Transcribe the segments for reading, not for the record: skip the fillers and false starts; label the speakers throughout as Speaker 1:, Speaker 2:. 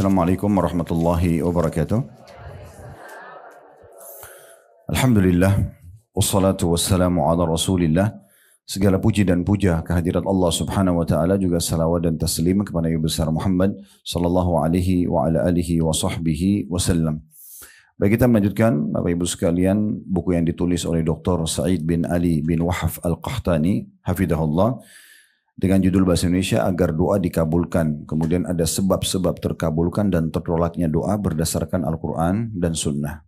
Speaker 1: Assalamualaikum warahmatullahi wabarakatuh. Alhamdulillah, wassalatu wassalamu ala rasulillah. Segala puji dan puja kehadirat Allah subhanahu wa ta'ala, juga salawat dan taslim kepada Nabi besar Muhammad sallallahu alaihi wa ala alihi wa sahbihi wasallam. Baik, kita melanjutkan Bapak Ibu sekalian buku yang ditulis oleh Dr. Sa'id bin Ali bin Wahaf Al-Qahtani hafidhahullah dengan judul bahasa Indonesia Agar Doa Dikabulkan. Kemudian ada sebab-sebab terkabulkan dan tertolaknya doa berdasarkan Al-Quran dan Sunnah.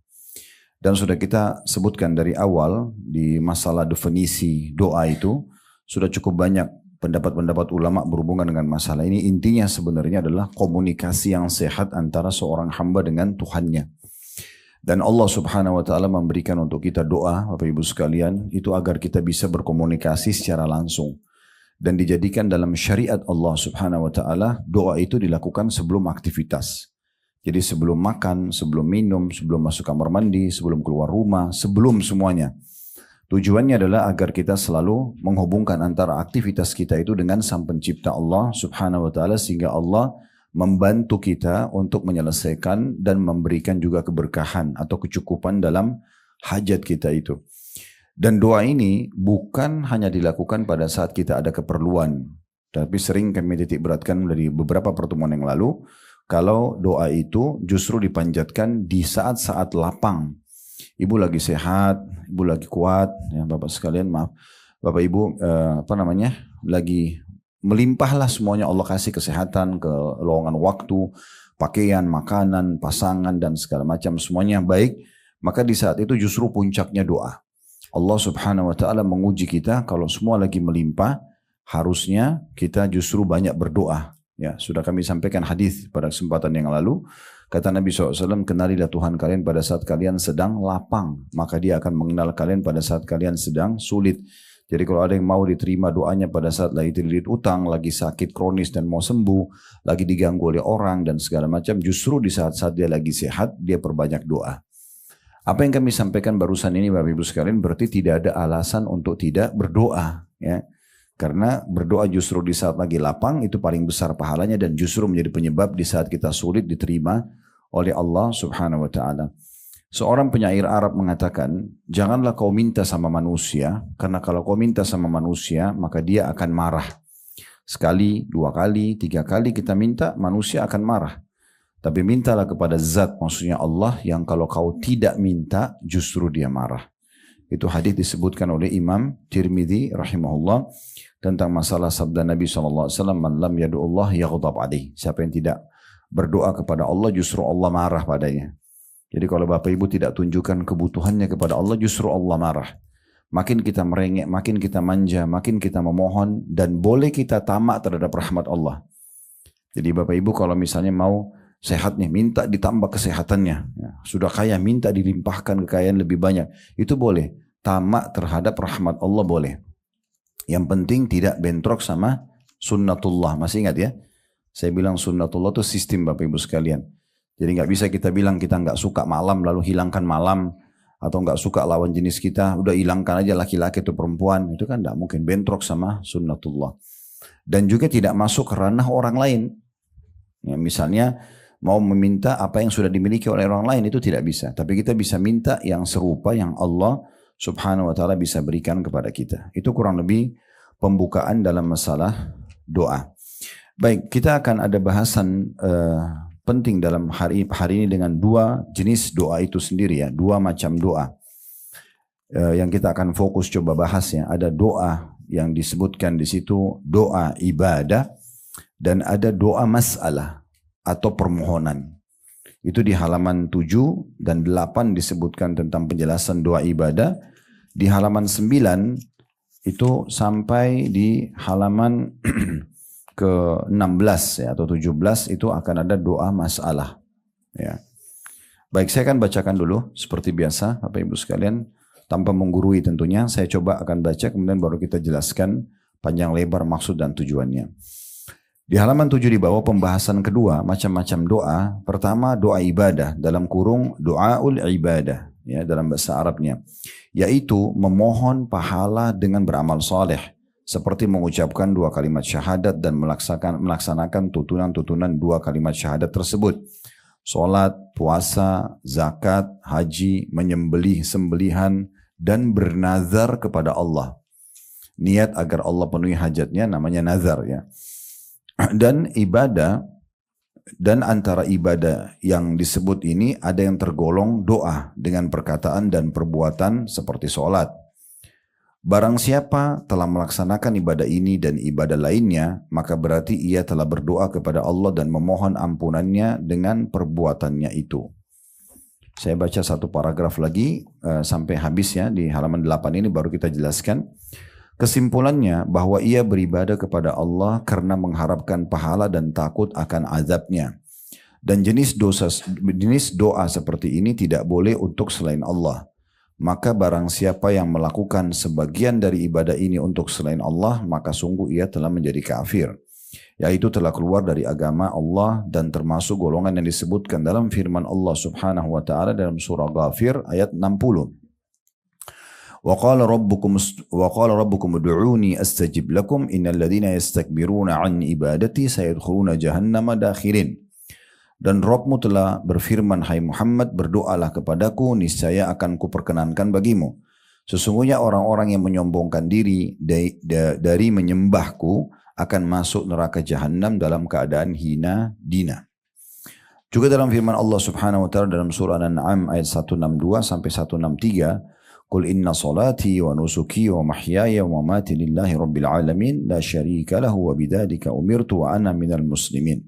Speaker 1: Dan sudah kita sebutkan dari awal di masalah definisi doa itu, sudah cukup banyak pendapat-pendapat ulama berhubungan dengan masalah ini. Intinya sebenarnya adalah komunikasi yang sehat antara seorang hamba dengan Tuhannya. Dan Allah subhanahu wa ta'ala memberikan untuk kita doa, Bapak Ibu sekalian, itu agar kita bisa berkomunikasi secara langsung. Dan dijadikan dalam syariat Allah subhanahu wa ta'ala, doa itu dilakukan sebelum aktivitas. Jadi sebelum makan, sebelum minum, sebelum masuk kamar mandi, sebelum keluar rumah, sebelum semuanya. Tujuannya adalah agar kita selalu menghubungkan antara aktivitas kita itu dengan Sang Pencipta Allah subhanahu wa ta'ala, sehingga Allah membantu kita untuk menyelesaikan dan memberikan juga keberkahan atau kecukupan dalam hajat kita itu. Dan doa ini bukan hanya dilakukan pada saat kita ada keperluan. Tapi sering kami titik beratkan dari beberapa pertemuan yang lalu, kalau doa itu justru dipanjatkan di saat-saat lapang. Ibu lagi sehat, ibu lagi kuat, ya Bapak sekalian maaf. Bapak Ibu lagi melimpahlah semuanya, Allah kasih kesehatan, kelowongan waktu, pakaian, makanan, pasangan dan segala macam semuanya baik. Maka di saat itu justru puncaknya doa. Allah subhanahu wa ta'ala menguji kita, kalau semua lagi melimpah, harusnya kita justru banyak berdoa. Ya, sudah kami sampaikan hadis pada kesempatan yang lalu. Kata Nabi SAW, kenalilah Tuhan kalian pada saat kalian sedang lapang, maka dia akan mengenal kalian pada saat kalian sedang sulit. Jadi kalau ada yang mau diterima doanya pada saat lagi terlilit utang, lagi sakit kronis dan mau sembuh, lagi diganggu oleh orang dan segala macam, justru di saat-saat dia lagi sehat, dia perbanyak doa. Apa yang kami sampaikan barusan ini Bapak Ibu sekalian berarti tidak ada alasan untuk tidak berdoa, ya. Karena berdoa justru di saat lagi lapang itu paling besar pahalanya dan justru menjadi penyebab di saat kita sulit diterima oleh Allah subhanahu wa ta'ala. Seorang penyair Arab mengatakan, janganlah kau minta sama manusia, karena kalau kau minta sama manusia maka dia akan marah. Sekali, dua kali, tiga kali kita minta, manusia akan marah. Tapi mintalah kepada zat, maksudnya Allah, yang kalau kau tidak minta justru dia marah. Itu hadis disebutkan oleh Imam Tirmidzi rahimahullah tentang masalah sabda Nabi SAW, man lam yadu'ullah yaghdab alaih. Siapa yang tidak berdoa kepada Allah justru Allah marah padanya. Jadi kalau Bapak Ibu tidak tunjukkan kebutuhannya kepada Allah, justru Allah marah. Makin kita merengek, makin kita manja, makin kita memohon, dan boleh kita tamak terhadap rahmat Allah. Jadi Bapak Ibu kalau misalnya mau sehat nih, minta ditambah kesehatannya. Ya, sudah kaya, minta dilimpahkan kekayaan lebih banyak. Itu boleh. Tamak terhadap rahmat Allah boleh. Yang penting tidak bentrok sama sunnatullah. Masih ingat ya? Saya bilang sunnatullah itu sistem Bapak Ibu sekalian. Jadi nggak bisa kita bilang kita nggak suka malam lalu hilangkan malam. Atau nggak suka lawan jenis kita, udah hilangkan aja laki-laki atau perempuan. Itu kan nggak mungkin, bentrok sama sunnatullah. Dan juga tidak masuk ke ranah orang lain. Ya, misalnya mau meminta apa yang sudah dimiliki oleh orang lain itu tidak bisa. Tapi kita bisa minta yang serupa yang Allah subhanahu wa ta'ala bisa berikan kepada kita. Itu kurang lebih pembukaan dalam masalah doa. Baik, kita akan ada bahasan penting dalam hari ini dengan dua jenis doa itu sendiri ya. Dua macam doa yang kita akan fokus coba bahas ya. Ada doa yang disebutkan di situ doa ibadah dan ada doa masalah atau permohonan. Itu di halaman 7 dan 8 disebutkan tentang penjelasan doa ibadah. Di halaman 9 itu sampai di halaman ke-16 ya, atau 17 itu akan ada doa masalah. Ya. Baik, saya akan bacakan dulu seperti biasa Bapak Ibu sekalian, tanpa menggurui tentunya. Saya coba akan baca kemudian baru kita jelaskan panjang lebar maksud dan tujuannya. Di halaman 7 di bawah pembahasan kedua macam-macam doa. Pertama doa ibadah dalam kurung doaul ibadah ya dalam bahasa Arabnya, yaitu memohon pahala dengan beramal saleh seperti mengucapkan 2 kalimat syahadat dan melaksanakan tuntunan-tuntunan 2 kalimat syahadat tersebut. Salat, puasa, zakat, haji, menyembelih sembelihan, dan bernazar kepada Allah. Niat agar Allah penuhi hajatnya namanya nazar ya. Dan ibadah, dan antara ibadah yang disebut ini ada yang tergolong doa dengan perkataan dan perbuatan seperti sholat. Barang siapa telah melaksanakan ibadah ini dan ibadah lainnya, maka berarti ia telah berdoa kepada Allah dan memohon ampunannya dengan perbuatannya itu. Saya baca satu paragraf lagi sampai habis ya, di halaman 8 ini baru kita jelaskan. Kesimpulannya bahwa ia beribadah kepada Allah karena mengharapkan pahala dan takut akan azabnya. Dan jenis doa seperti ini tidak boleh untuk selain Allah. Maka barang siapa yang melakukan sebagian dari ibadah ini untuk selain Allah, maka sungguh ia telah menjadi kafir. Yaitu telah keluar dari agama Allah dan termasuk golongan yang disebutkan dalam firman Allah subhanahu wa ta'ala dalam surah Ghafir ayat 60. وقال ربكم ادعوني أستجب لكم إن الذين يستكبرون عن عبادتي سيدخلون جهنم داخرين. Dan Rabbmu telah berfirman, hai Muhammad, berdoalah kepadaku, niscaya akan kuperkenankan bagimu. Sesungguhnya orang-orang yang menyombongkan diri dari menyembahku akan masuk neraka Jahannam dalam keadaan hina dina. Juga dalam firman Allah subhanahu wa ta'ala dalam surah Al-An'am ayat 162 sampai 163, Qul inna salati wa nusuki wa mahyaya wa mamati lillahi rabbil alamin la syarika lahu wa bidzalika umirtu wa ana minal muslimin.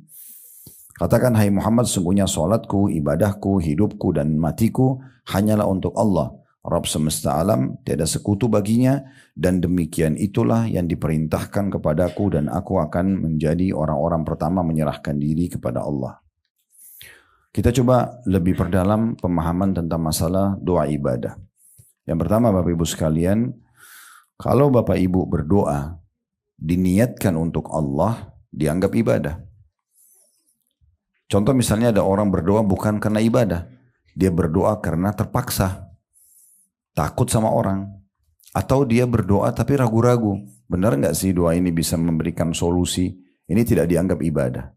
Speaker 1: Katakan, hai Muhammad, sungguhnya salatku, ibadahku, hidupku dan matiku hanyalah untuk Allah, Rabb semesta alam, tiada sekutu baginya, dan demikian itulah yang diperintahkan kepadaku dan aku akan menjadi orang-orang pertama menyerahkan diri kepada Allah. Kita coba lebih perdalam pemahaman tentang masalah doa ibadah. Yang pertama, Bapak Ibu sekalian, kalau Bapak Ibu berdoa diniatkan untuk Allah, dianggap ibadah. Contoh misalnya ada orang berdoa bukan karena ibadah, dia berdoa karena terpaksa, takut sama orang, atau dia berdoa tapi ragu-ragu, benar nggak sih doa ini bisa memberikan solusi? Ini tidak dianggap ibadah.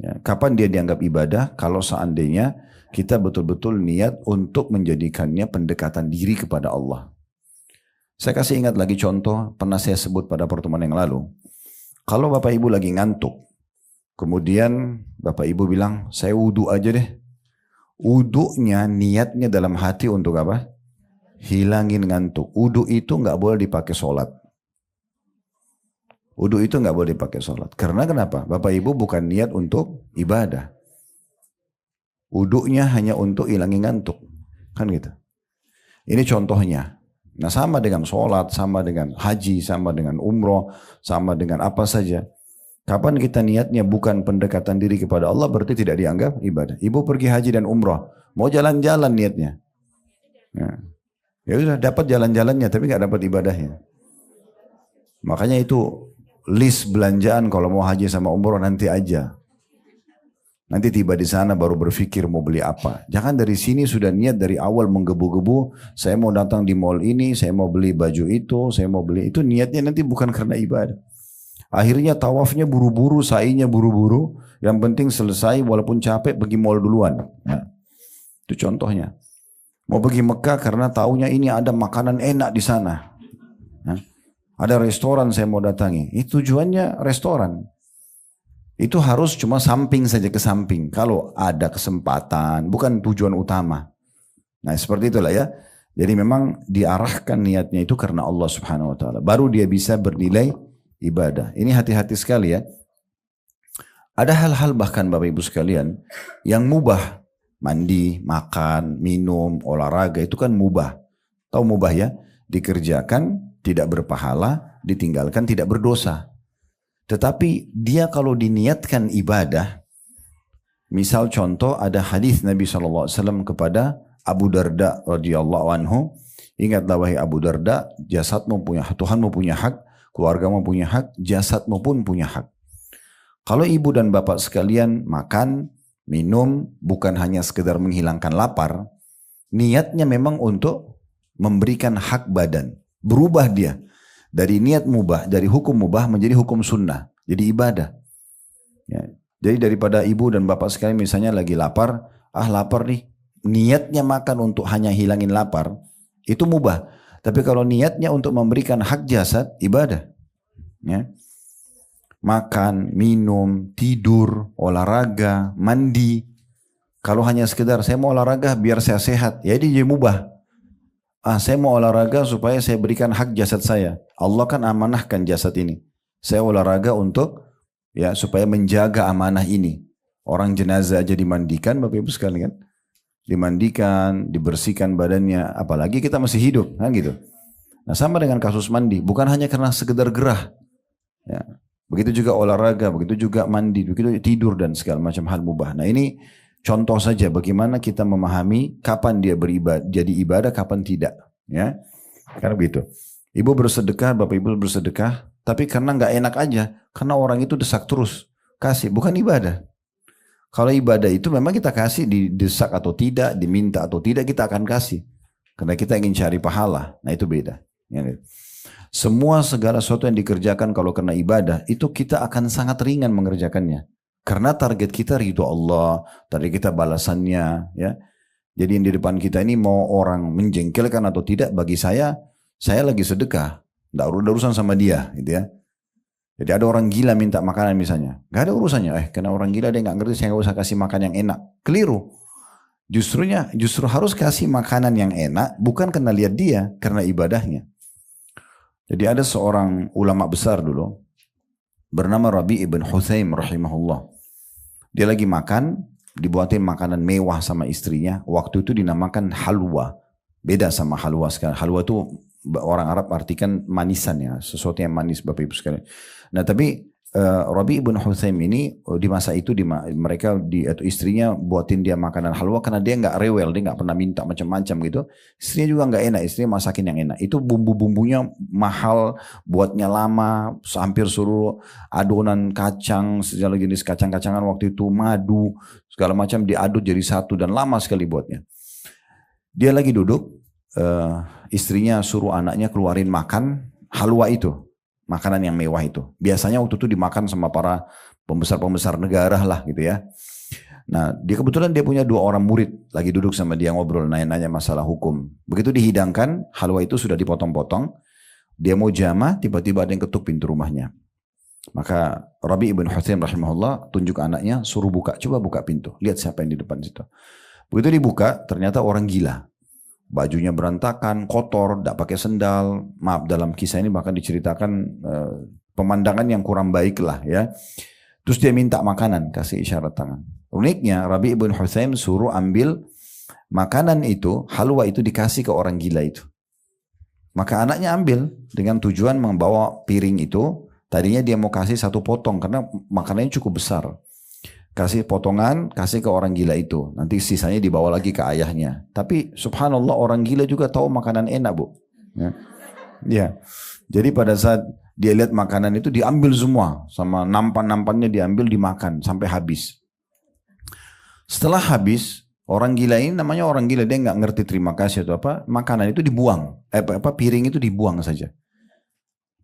Speaker 1: Ya, kapan dia dianggap ibadah? Kalau seandainya kita betul-betul niat untuk menjadikannya pendekatan diri kepada Allah. Saya kasih ingat lagi contoh, pernah saya sebut pada pertemuan yang lalu. Kalau Bapak Ibu lagi ngantuk, kemudian Bapak Ibu bilang, saya wudhu aja deh. Wudhunya niatnya dalam hati untuk apa? Hilangin ngantuk. Wudhu itu nggak boleh dipakai sholat. Wudhu itu nggak boleh dipakai sholat. Karena kenapa? Bapak Ibu bukan niat untuk ibadah. Wudhunya hanya untuk hilangin ngantuk. Kan gitu. Ini contohnya. Nah sama dengan sholat, sama dengan haji, sama dengan umroh, sama dengan apa saja. Kapan kita niatnya bukan pendekatan diri kepada Allah, berarti tidak dianggap ibadah. Ibu pergi haji dan umroh, mau jalan-jalan niatnya. Ya sudah dapat jalan-jalannya, tapi nggak dapat ibadahnya. Makanya itu list belanjaan kalau mau haji sama umroh nanti aja. Nanti tiba di sana baru berpikir mau beli apa. Jangan dari sini sudah niat dari awal menggebu-gebu. Saya mau datang di mall ini, saya mau beli baju itu, saya mau beli itu. Niatnya nanti bukan karena ibadah. Akhirnya tawafnya buru-buru, sa'inya buru-buru. Yang penting selesai walaupun capek pergi mall duluan. Nah, itu contohnya. Mau pergi Mekah karena taunya ini ada makanan enak di sana. Nah, ada restoran saya mau datangi. Itu tujuannya restoran. Itu harus cuma samping saja ke samping. Kalau ada kesempatan, bukan tujuan utama. Nah seperti itulah ya. Jadi memang diarahkan niatnya itu karena Allah subhanahu wa ta'ala. Baru dia bisa bernilai ibadah. Ini hati-hati sekali ya. Ada hal-hal bahkan Bapak Ibu sekalian yang mubah. Mandi, makan, minum, olahraga itu kan mubah. Tahu mubah ya? Dikerjakan tidak berpahala, ditinggalkan tidak berdosa. Tetapi dia kalau diniatkan ibadah, misal contoh ada hadis Nabi SAW kepada Abu Darda radhiyallahu anhu, ingatlah wahai Abu Darda, jasadmu punya hak, Tuhanmu punya hak, keluargamu punya hak, jasadmu pun punya hak. Kalau ibu dan bapak sekalian makan, minum, bukan hanya sekedar menghilangkan lapar, niatnya memang untuk memberikan hak badan, berubah dia. Dari niat mubah, dari hukum mubah menjadi hukum sunnah. Jadi ibadah. Ya. Jadi daripada ibu dan bapak sekalian misalnya lagi lapar, lapar nih. Niatnya makan untuk hanya hilangin lapar, itu mubah. Tapi kalau niatnya untuk memberikan hak jasad, ibadah. Ya. Makan, minum, tidur, olahraga, mandi. Kalau hanya sekedar saya mau olahraga biar saya sehat, ya ini jadi mubah. Saya mau olahraga supaya saya berikan hak jasad saya. Allah kan amanahkan jasad ini. Saya olahraga untuk ya supaya menjaga amanah ini. Orang jenazah aja dimandikan, Bapak Ibu sekalian, dimandikan, dibersihkan badannya, apalagi kita masih hidup, kan gitu. Nah, sama dengan kasus mandi, bukan hanya karena sekedar gerah. Ya. Begitu juga olahraga, begitu juga mandi, begitu tidur dan segala macam hal mubah. Nah, ini contoh saja bagaimana kita memahami kapan dia beribadah, jadi ibadah, kapan tidak. Ya, karena begitu. Ibu bersedekah, Bapak Ibu bersedekah, tapi karena nggak enak aja, karena orang itu desak terus, kasih, bukan ibadah. Kalau ibadah itu memang kita kasih, didesak atau tidak, diminta atau tidak, kita akan kasih. Karena kita ingin cari pahala, nah itu beda. Ya. Semua segala sesuatu yang dikerjakan kalau kena ibadah, itu kita akan sangat ringan mengerjakannya. Karena target kita ridho Allah, target kita balasannya. Ya. Jadi yang di depan kita ini mau orang menjengkelkan atau tidak, bagi saya lagi sedekah. Tidak ada urusan sama dia. Gitu ya. Jadi ada orang gila minta makanan misalnya. Gak ada urusannya. Karena orang gila dia gak ngerti, saya gak usah kasih makan yang enak. Keliru. Justru harus kasih makanan yang enak, bukan karena lihat dia, karena ibadahnya. Jadi ada seorang ulama besar dulu, bernama Rabi ibn Huthaim rahimahullah. Dia lagi makan, dibuatin makanan mewah sama istrinya. Waktu itu dinamakan halwa. Beda sama halwa sekarang. Halwa itu orang Arab artikan manisan ya, sesuatu yang manis Bapak Ibu sekalian. Nah tapi Rabi ibn Huthaim ini di masa itu mereka atau istrinya buatin dia makanan halwa karena dia nggak rewel, dia nggak pernah minta macam-macam gitu. Istrinya juga nggak enak, istrinya masakin yang enak. Itu bumbu-bumbunya mahal, buatnya lama, hampir suruh adonan kacang, segala jenis kacang-kacangan waktu itu, madu, segala macam diaduk jadi satu dan lama sekali buatnya. Dia lagi duduk, istrinya suruh anaknya keluarin makan halwa itu. Makanan yang mewah itu. Biasanya waktu itu dimakan sama para pembesar-pembesar negara lah gitu ya. Nah kebetulan dia punya 2 orang murid. Lagi duduk sama dia ngobrol, nanya-nanya masalah hukum. Begitu dihidangkan, halwa itu sudah dipotong-potong. Dia mau jamah, tiba-tiba ada yang ketuk pintu rumahnya. Maka Rabi ibn Huthaim rahimahullah tunjuk anaknya, suruh buka. Coba buka pintu, lihat siapa yang di depan situ. Begitu dibuka, ternyata orang gila. Bajunya berantakan, kotor, tidak pakai sendal. Maaf, dalam kisah ini bahkan diceritakan pemandangan yang kurang baik lah ya. Terus dia minta makanan, kasih isyarat tangan. Uniknya Rabi ibn Huthaim suruh ambil makanan itu, halwa itu dikasih ke orang gila itu. Maka anaknya ambil dengan tujuan membawa piring itu. Tadinya dia mau kasih 1 potong karena makanannya cukup besar. Kasih potongan, kasih ke orang gila itu. Nanti sisanya dibawa lagi ke ayahnya. Tapi subhanallah orang gila juga tahu makanan enak Bu. Ya. Jadi pada saat dia lihat makanan itu diambil semua. Sama nampan-nampannya diambil, dimakan sampai habis. Setelah habis, orang gila ini namanya orang gila. Dia nggak ngerti terima kasih atau apa. Makanan itu dibuang. Piring itu dibuang saja.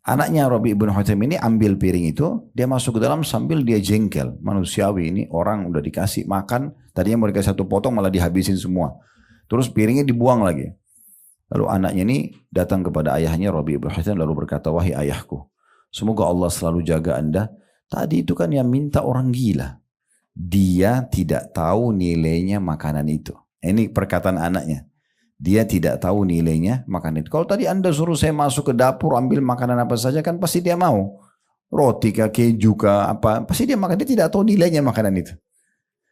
Speaker 1: Anaknya Rabi ibn Huthaim ini ambil piring itu, dia masuk ke dalam sambil dia jengkel. Manusiawi ini orang udah dikasih makan, tadinya mau dikasih 1 potong malah dihabisin semua. Terus piringnya dibuang lagi. Lalu anaknya ini datang kepada ayahnya Rabi ibn Huthaim lalu berkata, wahai ayahku, semoga Allah selalu jaga Anda. Tadi itu kan yang minta orang gila. Dia tidak tahu nilainya makanan itu. Ini perkataan anaknya. Dia tidak tahu nilainya makanan itu. Kalau tadi Anda suruh saya masuk ke dapur ambil makanan apa saja kan pasti dia mau. Roti kah, keju kah, apa. Pasti dia makan. Dia tidak tahu nilainya makanan itu.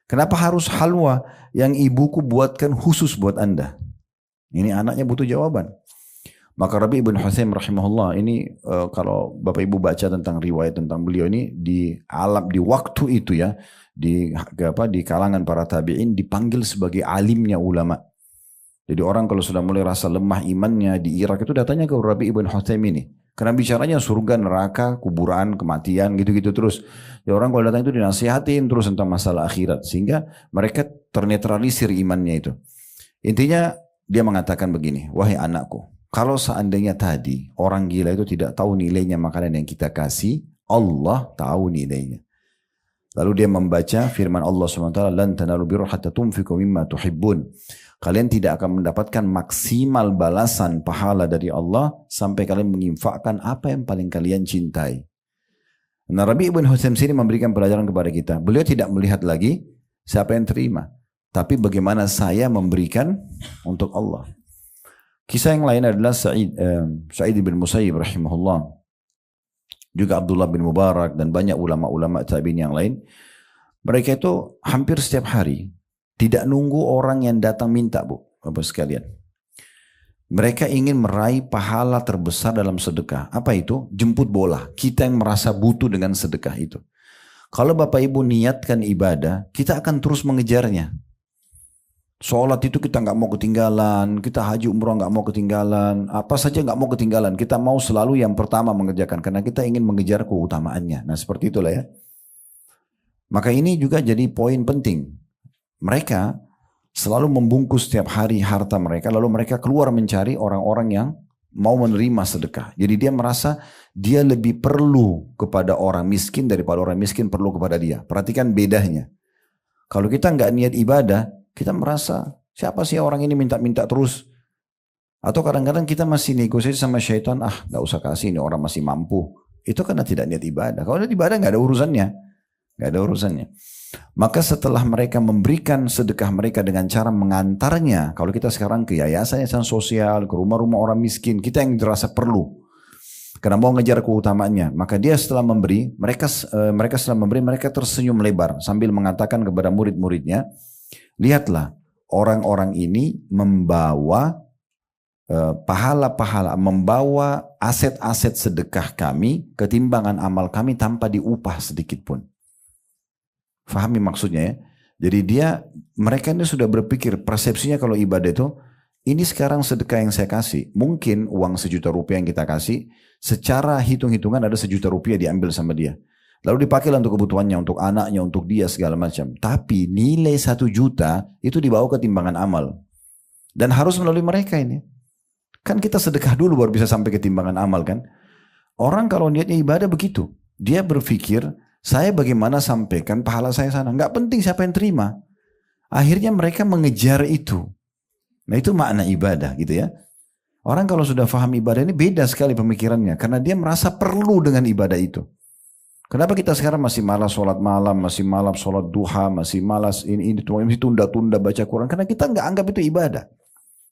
Speaker 1: Kenapa harus halwa yang ibuku buatkan khusus buat Anda? Ini anaknya butuh jawaban. Maka Rabi ibn Huthaim rahimahullah ini kalau Bapak Ibu baca tentang riwayat tentang beliau ini di waktu itu ya. Di kalangan para tabi'in dipanggil sebagai alimnya ulama. Jadi orang kalau sudah mulai rasa lemah imannya di Irak itu datanya ke Rabi ibn Huthaim ini. Karena bicaranya surga, neraka, kuburan, kematian gitu-gitu terus. Ya orang kalau datang itu dinasihatin terus tentang masalah akhirat. Sehingga mereka ternetralisir imannya itu. Intinya dia mengatakan begini, wahai anakku, kalau seandainya tadi orang gila itu tidak tahu nilainya makanan yang kita kasih, Allah tahu nilainya. Lalu dia membaca firman Allah SWT, "Lan tanalu birra hatta tunfiqu mimma tuhibbun." Kalian tidak akan mendapatkan maksimal balasan pahala dari Allah sampai kalian menginfakkan apa yang paling kalian cintai. Nah, Rabi' ibn Husaim sini memberikan pelajaran kepada kita. Beliau tidak melihat lagi siapa yang terima, tapi bagaimana saya memberikan untuk Allah. Kisah yang lain adalah Sa'id bin Musayyib rahimahullah, juga Abdullah bin Mubarak dan banyak ulama-ulama tabi'in yang lain. Mereka itu hampir setiap hari tidak nunggu orang yang datang minta, Bu, Bapak sekalian. Mereka ingin meraih pahala terbesar dalam sedekah. Apa itu? Jemput bola. Kita yang merasa butuh dengan sedekah itu. Kalau Bapak Ibu niatkan ibadah, kita akan terus mengejarnya. Sholat itu kita nggak mau ketinggalan, kita haji umroh nggak mau ketinggalan, apa saja nggak mau ketinggalan. Kita mau selalu yang pertama mengerjakan karena kita ingin mengejar keutamaannya. Nah seperti itulah ya. Maka ini juga jadi poin penting. Mereka selalu membungkus setiap hari harta mereka, lalu mereka keluar mencari orang-orang yang mau menerima sedekah. Jadi dia merasa dia lebih perlu kepada orang miskin daripada orang miskin perlu kepada dia. Perhatikan bedanya. Kalau kita nggak niat ibadah, kita merasa siapa sih orang ini minta-minta terus. Atau kadang-kadang kita masih negosiasi sama syaitan, gak usah kasih ini orang masih mampu. Itu karena tidak niat ibadah. Kalau niat ibadah gak ada urusannya. Gak ada urusannya. Maka setelah mereka memberikan sedekah mereka dengan cara mengantarnya. Kalau kita sekarang ke yayasan sosial, ke rumah-rumah orang miskin, kita yang dirasa perlu. Karena mau ngejar keutamaannya. Maka dia setelah memberi, mereka setelah memberi, mereka tersenyum lebar. Sambil mengatakan kepada murid-muridnya, lihatlah, orang-orang ini membawa pahala-pahala, membawa aset-aset sedekah kami, ketimbangan amal kami tanpa diupah sedikit pun. Fahami maksudnya ya. Jadi mereka ini sudah berpikir, persepsinya kalau ibadah itu, ini sekarang sedekah yang saya kasih, mungkin uang 1 juta rupiah yang kita kasih, secara hitung-hitungan ada 1 juta rupiah diambil sama dia. Lalu dipakailah untuk kebutuhannya, untuk anaknya, untuk dia segala macam. Tapi nilai 1 juta itu dibawa ke timbangan amal. Dan harus melalui mereka ini. Kan kita sedekah dulu baru bisa sampai ke timbangan amal kan. Orang kalau niatnya ibadah begitu. Dia berpikir, saya bagaimana sampaikan pahala saya sana. Nggak penting siapa yang terima. Akhirnya mereka mengejar itu. Nah itu makna ibadah gitu ya. Orang kalau sudah paham ibadah ini beda sekali pemikirannya. Karena dia merasa perlu dengan ibadah itu. Kenapa kita sekarang masih malas sholat malam, masih malas sholat duha, masih malas ini tunda-tunda baca Quran? Karena kita nggak anggap itu ibadah.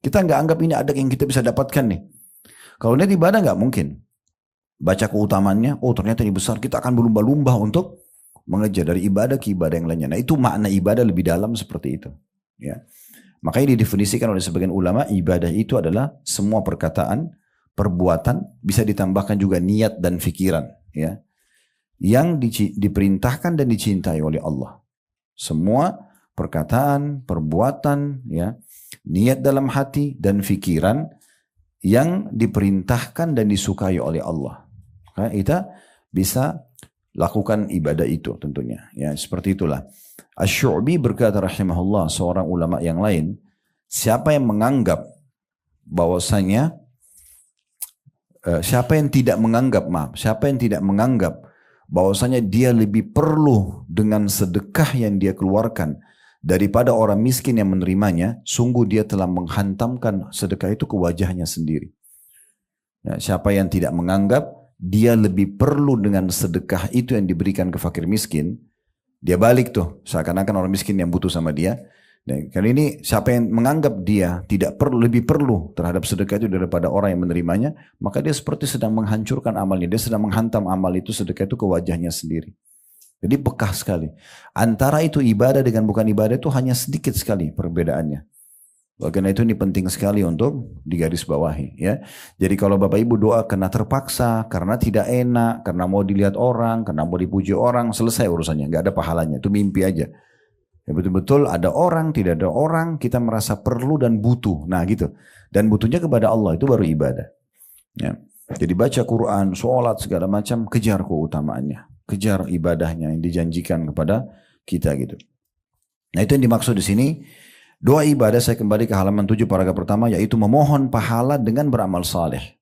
Speaker 1: Kita nggak anggap ini ada yang kita bisa dapatkan nih. Kalau ini ibadah nggak mungkin. Baca keutamaannya, oh ternyata ini besar, kita akan berlumba-lumba untuk mengejar dari ibadah ke ibadah yang lainnya. Nah itu makna ibadah lebih dalam seperti itu. Ya. Makanya didefinisikan oleh sebagian ulama, ibadah itu adalah semua perkataan, perbuatan, bisa ditambahkan juga niat dan fikiran. Ya. Yang diperintahkan dan dicintai oleh Allah. Semua perkataan, perbuatan, ya, niat dalam hati dan fikiran yang diperintahkan dan disukai oleh Allah. Kita bisa lakukan ibadah itu tentunya. Ya, seperti itulah. Asy-Syu'bi berkata rahimahullah, seorang ulama yang lain, siapa yang menganggap bahwasanya siapa yang tidak menganggap bahwasanya dia lebih perlu dengan sedekah yang dia keluarkan daripada orang miskin yang menerimanya, sungguh dia telah menghantamkan sedekah itu ke wajahnya sendiri. Ya, siapa yang tidak menganggap dia lebih perlu dengan sedekah itu yang diberikan ke fakir miskin, dia balik tuh, seakan-akan orang miskin yang butuh sama dia. Dan kali ini siapa yang menganggap dia tidak perlu, lebih perlu terhadap sedekah itu daripada orang yang menerimanya, maka dia seperti sedang menghancurkan amalnya, dia sedang menghantam amal itu, sedekah itu ke wajahnya sendiri. Jadi pekah sekali. Antara itu ibadah dengan bukan ibadah itu hanya sedikit sekali perbedaannya. Karena itu ini penting sekali untuk digarisbawahi. Ya. Jadi kalau Bapak Ibu doa karena terpaksa, karena tidak enak, karena mau dilihat orang, karena mau dipuji orang, selesai urusannya, nggak ada pahalanya. Itu mimpi aja. Ya, betul-betul ada orang, tidak ada orang, kita merasa perlu dan butuh. Nah gitu. Dan butuhnya kepada Allah, itu baru ibadah. Ya. Jadi baca Quran, sholat, segala macam, kejar keutamaannya. Kejar ibadahnya yang dijanjikan kepada kita gitu. Nah itu yang dimaksud di sini Doa ibadah saya kembali ke halaman 7 paragraf pertama yaitu memohon pahala dengan beramal saleh.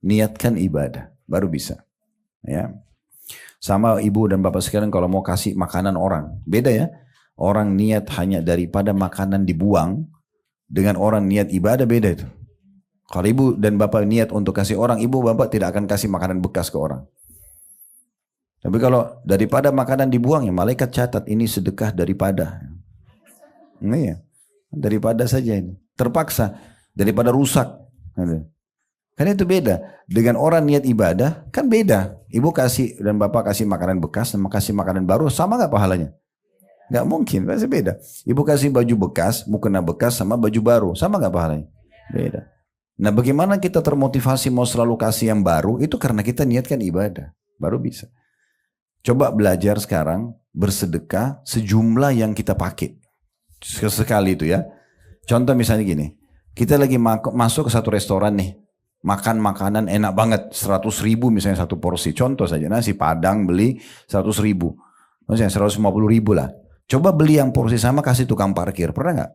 Speaker 1: Niatkan ibadah baru bisa. Ya. Sama ibu dan bapak sekalian kalau mau kasih makanan orang. Beda ya. Orang niat hanya daripada makanan dibuang dengan orang niat ibadah beda itu. Kalau ibu dan bapak niat untuk kasih orang, ibu bapak tidak akan kasih makanan bekas ke orang. Tapi kalau daripada makanan dibuang ya malaikat catat ini sedekah daripada. Ini ya. Daripada saja ini. Terpaksa. Daripada rusak. Kan itu beda. Dengan orang niat ibadah kan beda. Ibu kasih dan bapak kasih makanan bekas sama kasih makanan baru sama gak pahalanya? Gak mungkin. Pasti beda. Ibu kasih baju bekas, mukena bekas sama baju baru. Sama gak pahalanya? Beda. Nah bagaimana kita termotivasi mau selalu kasih yang baru? Itu karena kita niatkan ibadah. Baru bisa. Coba belajar sekarang bersedekah sejumlah yang kita pakai. Sekali itu ya. Contoh misalnya gini. Kita lagi masuk ke satu restoran nih. Makan makanan enak banget. 100 ribu misalnya satu porsi. Contoh saja nasi padang beli 100 ribu. Maksudnya 150 ribu lah. Coba beli yang porsi sama kasih tukang parkir. Pernah gak?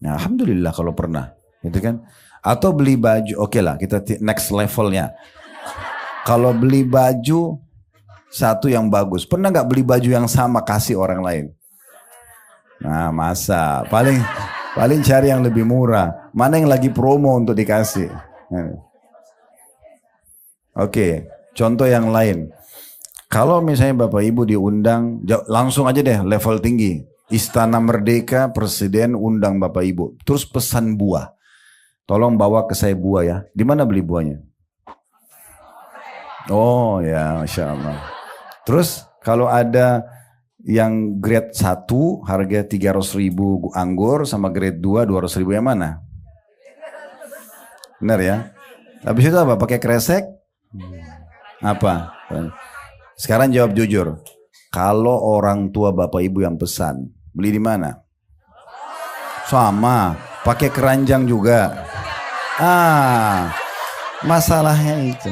Speaker 1: Nah, alhamdulillah kalau pernah. Gitu kan? Atau beli baju. Oke lah kita next levelnya. Kalau beli baju satu yang bagus. Pernah gak beli baju yang sama kasih orang lain? Nah masa paling cari yang lebih murah. Mana yang lagi promo untuk dikasih. Oke, contoh yang lain. Kalau misalnya bapak ibu diundang, langsung aja deh level tinggi. Istana Merdeka, presiden undang bapak ibu. Terus pesan buah. Tolong bawa ke saya buah ya. Di mana beli buahnya? Oh ya, Masya Allah. Terus kalau ada yang grade 1 harga 300 ribu anggur sama grade 2 200 ribu yang mana? Benar ya? Habis itu apa? Pakai kresek? Apa? Sekarang jawab jujur. Kalau orang tua bapak ibu yang pesan, beli di mana? Sama, pakai keranjang juga. Masalahnya itu.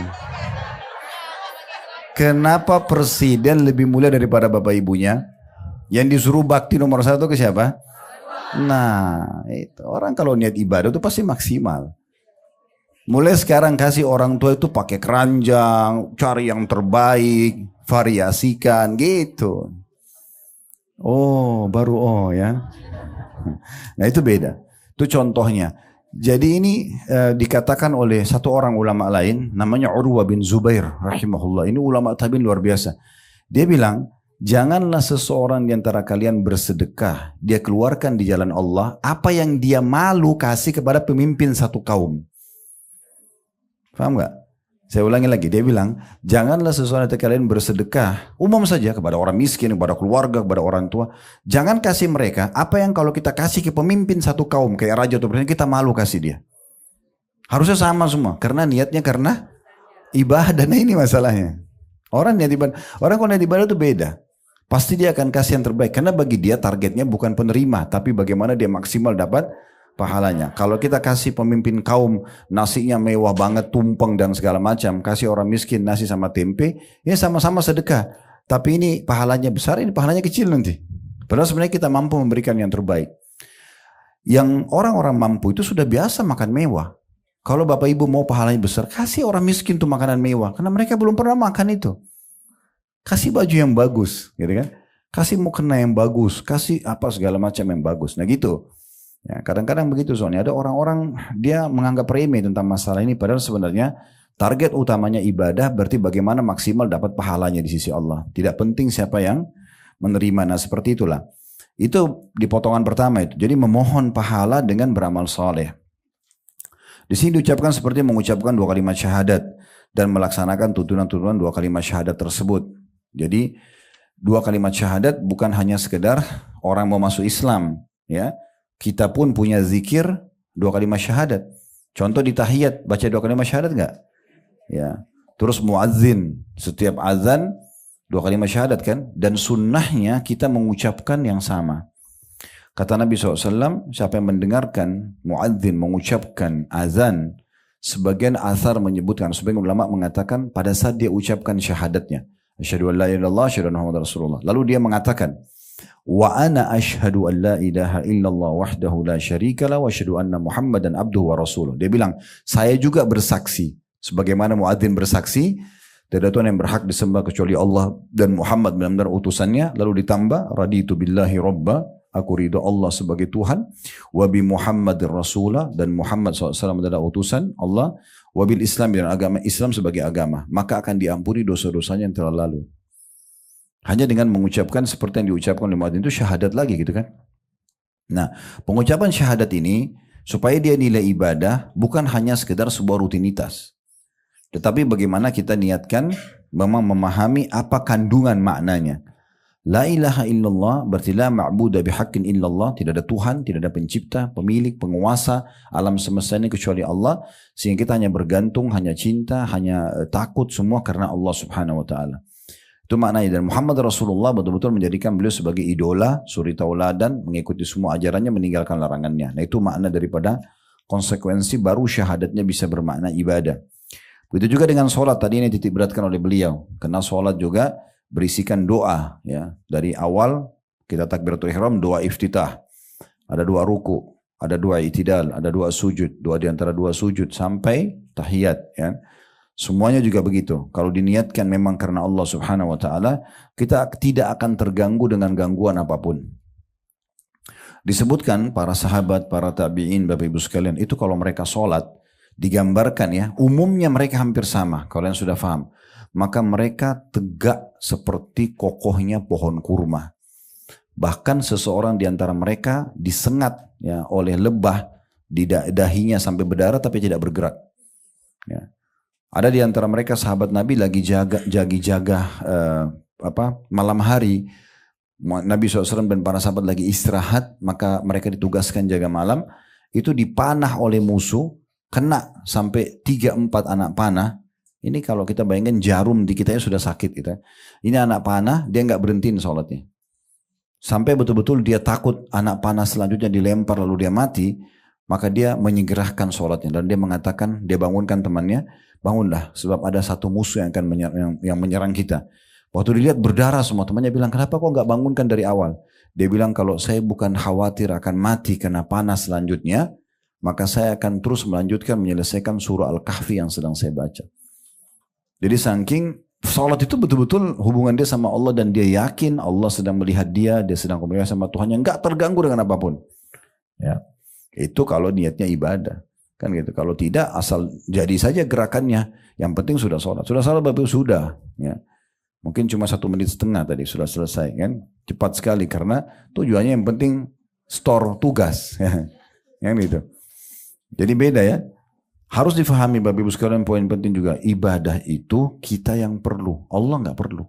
Speaker 1: Kenapa presiden lebih mulia daripada bapak ibunya? Yang disuruh bakti nomor 1 ke siapa? Nah, itu. Orang kalau niat ibadah itu pasti maksimal. Mulai sekarang kasih orang tua itu pakai keranjang, cari yang terbaik, variasikan gitu. Oh, baru ya. Nah itu beda. Itu contohnya. Jadi ini dikatakan oleh satu orang ulama lain, namanya Urwa bin Zubair rahimahullah. Ini ulama tabi'in luar biasa. Dia bilang, janganlah seseorang di antara kalian bersedekah, dia keluarkan di jalan Allah, apa yang dia malu kasih kepada pemimpin satu kaum. Paham gak? Saya ulangi lagi, dia bilang, janganlah seseorang dari kalian bersedekah, umum saja kepada orang miskin, kepada keluarga, kepada orang tua. Jangan kasih mereka apa yang kalau kita kasih ke pemimpin satu kaum, kayak raja atau presiden, kita malu kasih dia. Harusnya sama semua, karena niatnya karena ibadah. Nah ini masalahnya. Orang kalau niat ibadah itu beda. Pasti dia akan kasih yang terbaik, karena bagi dia targetnya bukan penerima, tapi bagaimana dia maksimal dapat pahalanya. Kalau kita kasih pemimpin kaum nasinya mewah banget, tumpeng dan segala macam, kasih orang miskin nasi sama tempe, ya sama-sama sedekah. Tapi ini pahalanya besar, ini pahalanya kecil nanti. Padahal sebenarnya kita mampu memberikan yang terbaik. Yang orang-orang mampu itu sudah biasa makan mewah. Kalau bapak ibu mau pahalanya besar, kasih orang miskin tuh makanan mewah, karena mereka belum pernah makan itu. Kasih baju yang bagus, gitu kan? Kasih mukena yang bagus, kasih apa segala macam yang bagus. Nah gitu. Ya, kadang-kadang begitu soalnya ada orang-orang dia menganggap remeh tentang masalah ini, padahal sebenarnya target utamanya ibadah, berarti bagaimana maksimal dapat pahalanya di sisi Allah. Tidak penting siapa yang menerima. Nah seperti itulah. Itu di potongan pertama itu. Jadi memohon pahala dengan beramal soleh. Di sini diucapkan seperti mengucapkan 2 kalimat syahadat dan melaksanakan tuntunan-tuntunan 2 kalimat syahadat tersebut. Jadi 2 kalimat syahadat bukan hanya sekedar orang mau masuk Islam, ya. Kita pun punya zikir 2 kalimat syahadat. Contoh di tahiyat baca 2 kalimat syahadat enggak? Ya. Terus muadzin setiap azan 2 kalimat syahadat kan? Dan sunnahnya kita mengucapkan yang sama. Kata Nabi SAW, siapa yang mendengarkan muadzin mengucapkan azan, sebagian athar menyebutkan, sebagian ulama mengatakan pada saat dia ucapkan syahadatnya, asyhadu an la ilaha illallah, asyhadu anna Muhammadar Rasulullah. Lalu dia mengatakan, Wa ana ashhadu an la ilaha illallah wahdahu la syarikalah wa asyhadu anna Muhammadan abduhu wa rasuluh. Dia bilang, saya juga bersaksi sebagaimana muadzin bersaksi tidak ada Tuhan yang berhak disembah kecuali Allah dan Muhammad benar-benar utusannya. Lalu ditambah raditu billahi robba, aku ridho Allah sebagai Tuhan, wa bi Muhammadir rasulah, dan Muhammad SAW adalah utusan Allah, wa bil Islam, dan agama Islam sebagai agama, maka akan diampuni dosa-dosanya yang telah lalu. Hanya dengan mengucapkan seperti yang diucapkan oleh muadzin itu syahadat lagi gitu kan. Nah, pengucapan syahadat ini supaya dia nilai ibadah bukan hanya sekedar sebuah rutinitas. Tetapi bagaimana kita niatkan memang memahami apa kandungan maknanya. La ilaha illallah berarti la ma'buda bihaqqin illallah, tidak ada Tuhan, tidak ada pencipta, pemilik, penguasa alam semesta ini kecuali Allah, sehingga kita hanya bergantung, hanya cinta, hanya takut semua karena Allah Subhanahu wa taala. Itu maknanya. Dan Muhammad Rasulullah betul-betul menjadikan beliau sebagai idola, suri tauladan, mengikuti semua ajarannya, meninggalkan larangannya. Nah itu makna daripada konsekuensi baru syahadatnya bisa bermakna ibadah. Begitu juga dengan sholat tadi ini titik beratkan oleh beliau. Karena sholat juga berisikan doa. Ya. Dari awal kita takbiratul ihram, doa iftitah. Ada dua ruku, ada dua i'tidal, ada dua sujud. Doa di antara dua sujud sampai tahiyat. Ya. Semuanya juga begitu. Kalau diniatkan memang karena Allah Subhanahu wa taala, kita tidak akan terganggu dengan gangguan apapun. Disebutkan para sahabat, para tabi'in, Bapak Ibu sekalian, itu kalau mereka sholat, digambarkan ya, umumnya mereka hampir sama, kalian sudah paham. Maka mereka tegak seperti kokohnya pohon kurma. Bahkan seseorang di antara mereka disengat ya, oleh lebah di dahinya sampai berdarah tapi tidak bergerak. Ya. Ada di antara mereka sahabat Nabi lagi jaga malam hari. Nabi SAW dan para sahabat lagi istirahat, maka mereka ditugaskan jaga malam. Itu dipanah oleh musuh, kena sampai 3-4 anak panah. Ini kalau kita bayangkan jarum di kitanya sudah sakit gitu. Ini anak panah, dia nggak berhentiin sholatnya. Sampai betul-betul dia takut anak panah selanjutnya dilempar lalu dia mati, maka dia menyegerakan sholatnya. Dan dia mengatakan, dia bangunkan temannya, bangunlah sebab ada satu musuh yang akan menyerang kita. Waktu dilihat berdarah semua, temannya bilang, kenapa kok nggak bangunkan dari awal? Dia bilang, kalau saya bukan khawatir akan mati karena panas selanjutnya, maka saya akan terus melanjutkan menyelesaikan surah Al-Kahfi yang sedang saya baca. Jadi saking sholat itu betul-betul hubungan dia sama Allah dan dia yakin Allah sedang melihat dia sedang komunikasi sama Tuhan yang nggak terganggu dengan apapun. Ya, itu kalau niatnya ibadah. Kan gitu. Kalau tidak asal jadi saja gerakannya. Yang penting sudah sholat. Sudah sholat Bapak sudah. Ya. Mungkin cuma 1,5 menit tadi sudah selesai kan. Cepat sekali karena tujuannya yang penting store tugas. Yang gitu. Jadi beda ya. Harus difahami Bapak Ibu sekalian poin penting juga. Ibadah itu kita yang perlu. Allah nggak perlu.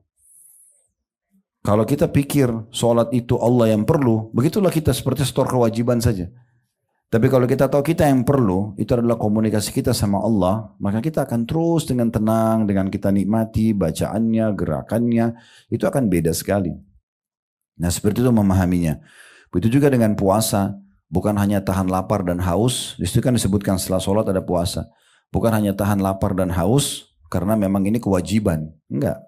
Speaker 1: Kalau kita pikir sholat itu Allah yang perlu. Begitulah kita seperti store kewajiban saja. Tapi kalau kita tahu kita yang perlu, itu adalah komunikasi kita sama Allah, maka kita akan terus dengan tenang, dengan kita nikmati bacaannya, gerakannya, itu akan beda sekali. Nah seperti itu memahaminya. Begitu juga dengan puasa, bukan hanya tahan lapar dan haus, disitu kan disebutkan setelah sholat ada puasa. Bukan hanya tahan lapar dan haus, karena memang ini kewajiban. Enggak.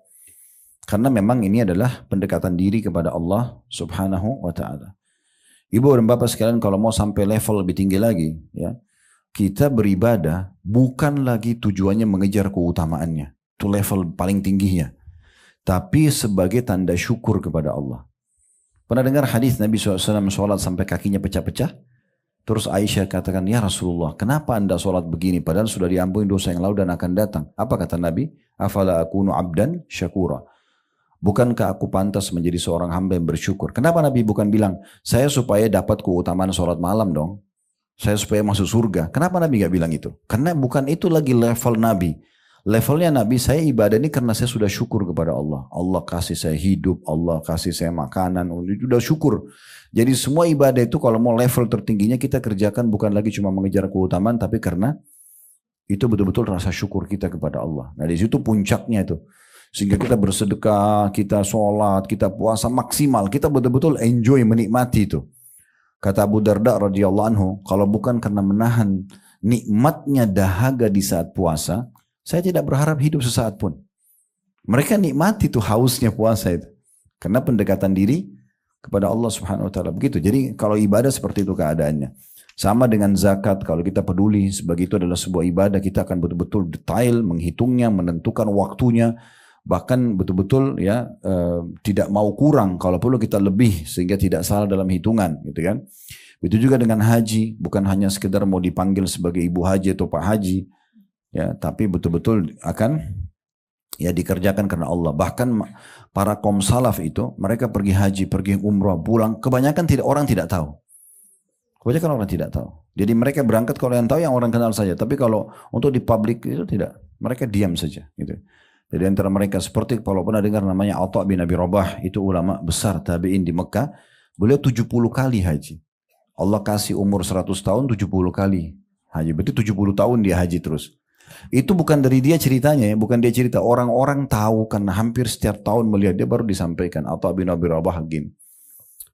Speaker 1: Karena memang ini adalah pendekatan diri kepada Allah Subhanahu wa ta'ala. Ibu dan bapak sekalian kalau mau sampai level lebih tinggi lagi, ya, kita beribadah bukan lagi tujuannya mengejar keutamaannya. Itu level paling tingginya. Tapi sebagai tanda syukur kepada Allah. Pernah dengar hadis Nabi SAW sholat sampai kakinya pecah-pecah? Terus Aisyah katakan, ya Rasulullah, kenapa anda sholat begini? Padahal sudah diampuni dosa yang lalu dan akan datang. Apa kata Nabi? Afala akunu abdan syakura. Bukankah aku pantas menjadi seorang hamba yang bersyukur? Kenapa Nabi bukan bilang, saya supaya dapat keutamaan sholat malam dong. Saya supaya masuk surga. Kenapa Nabi gak bilang itu? Karena bukan itu lagi level Nabi. Levelnya Nabi, saya ibadah ini karena saya sudah syukur kepada Allah. Allah kasih saya hidup, Allah kasih saya makanan, sudah syukur. Jadi semua ibadah itu kalau mau level tertingginya kita kerjakan bukan lagi cuma mengejar keutamaan, tapi karena itu betul-betul rasa syukur kita kepada Allah. Nah di situ puncaknya itu. Sehingga kita bersedekah, kita sholat, kita puasa maksimal. Kita betul-betul enjoy, menikmati itu. Kata Abu Darda radhiyallahu anhu, kalau bukan karena menahan nikmatnya dahaga di saat puasa, saya tidak berharap hidup sesaat pun. Mereka nikmati tuh hausnya puasa itu. Karena pendekatan diri kepada Allah Subhanahu wa taala. Begitu. Jadi kalau ibadah seperti itu keadaannya. Sama dengan zakat, kalau kita peduli sebagai itu adalah sebuah ibadah, kita akan betul-betul detail menghitungnya, menentukan waktunya, bahkan betul-betul ya tidak mau kurang, kalau perlu kita lebih sehingga tidak salah dalam hitungan, gitu kan. Itu juga dengan haji, bukan hanya sekedar mau dipanggil sebagai ibu haji atau pak haji, ya, tapi betul-betul akan ya dikerjakan karena Allah. Bahkan para kaum salaf itu mereka pergi haji, pergi umrah, pulang, kebanyakan orang tidak tahu. Kebanyakan orang tidak tahu. Jadi mereka berangkat, kalau yang tahu yang orang kenal saja. Tapi kalau untuk di publik itu tidak. Mereka diam saja. Gitu. Jadi antara mereka seperti kalau pernah dengar namanya Atha bin Abi Rabah. Itu ulama besar tabi'in di Mekah. Beliau 70 kali haji. Allah kasih umur 100 tahun 70 kali haji. Berarti 70 tahun dia haji terus. Itu bukan dari dia ceritanya ya. Bukan dia cerita. Orang-orang tahu karena hampir setiap tahun melihat dia baru disampaikan. Atha bin Abi Rabah gini.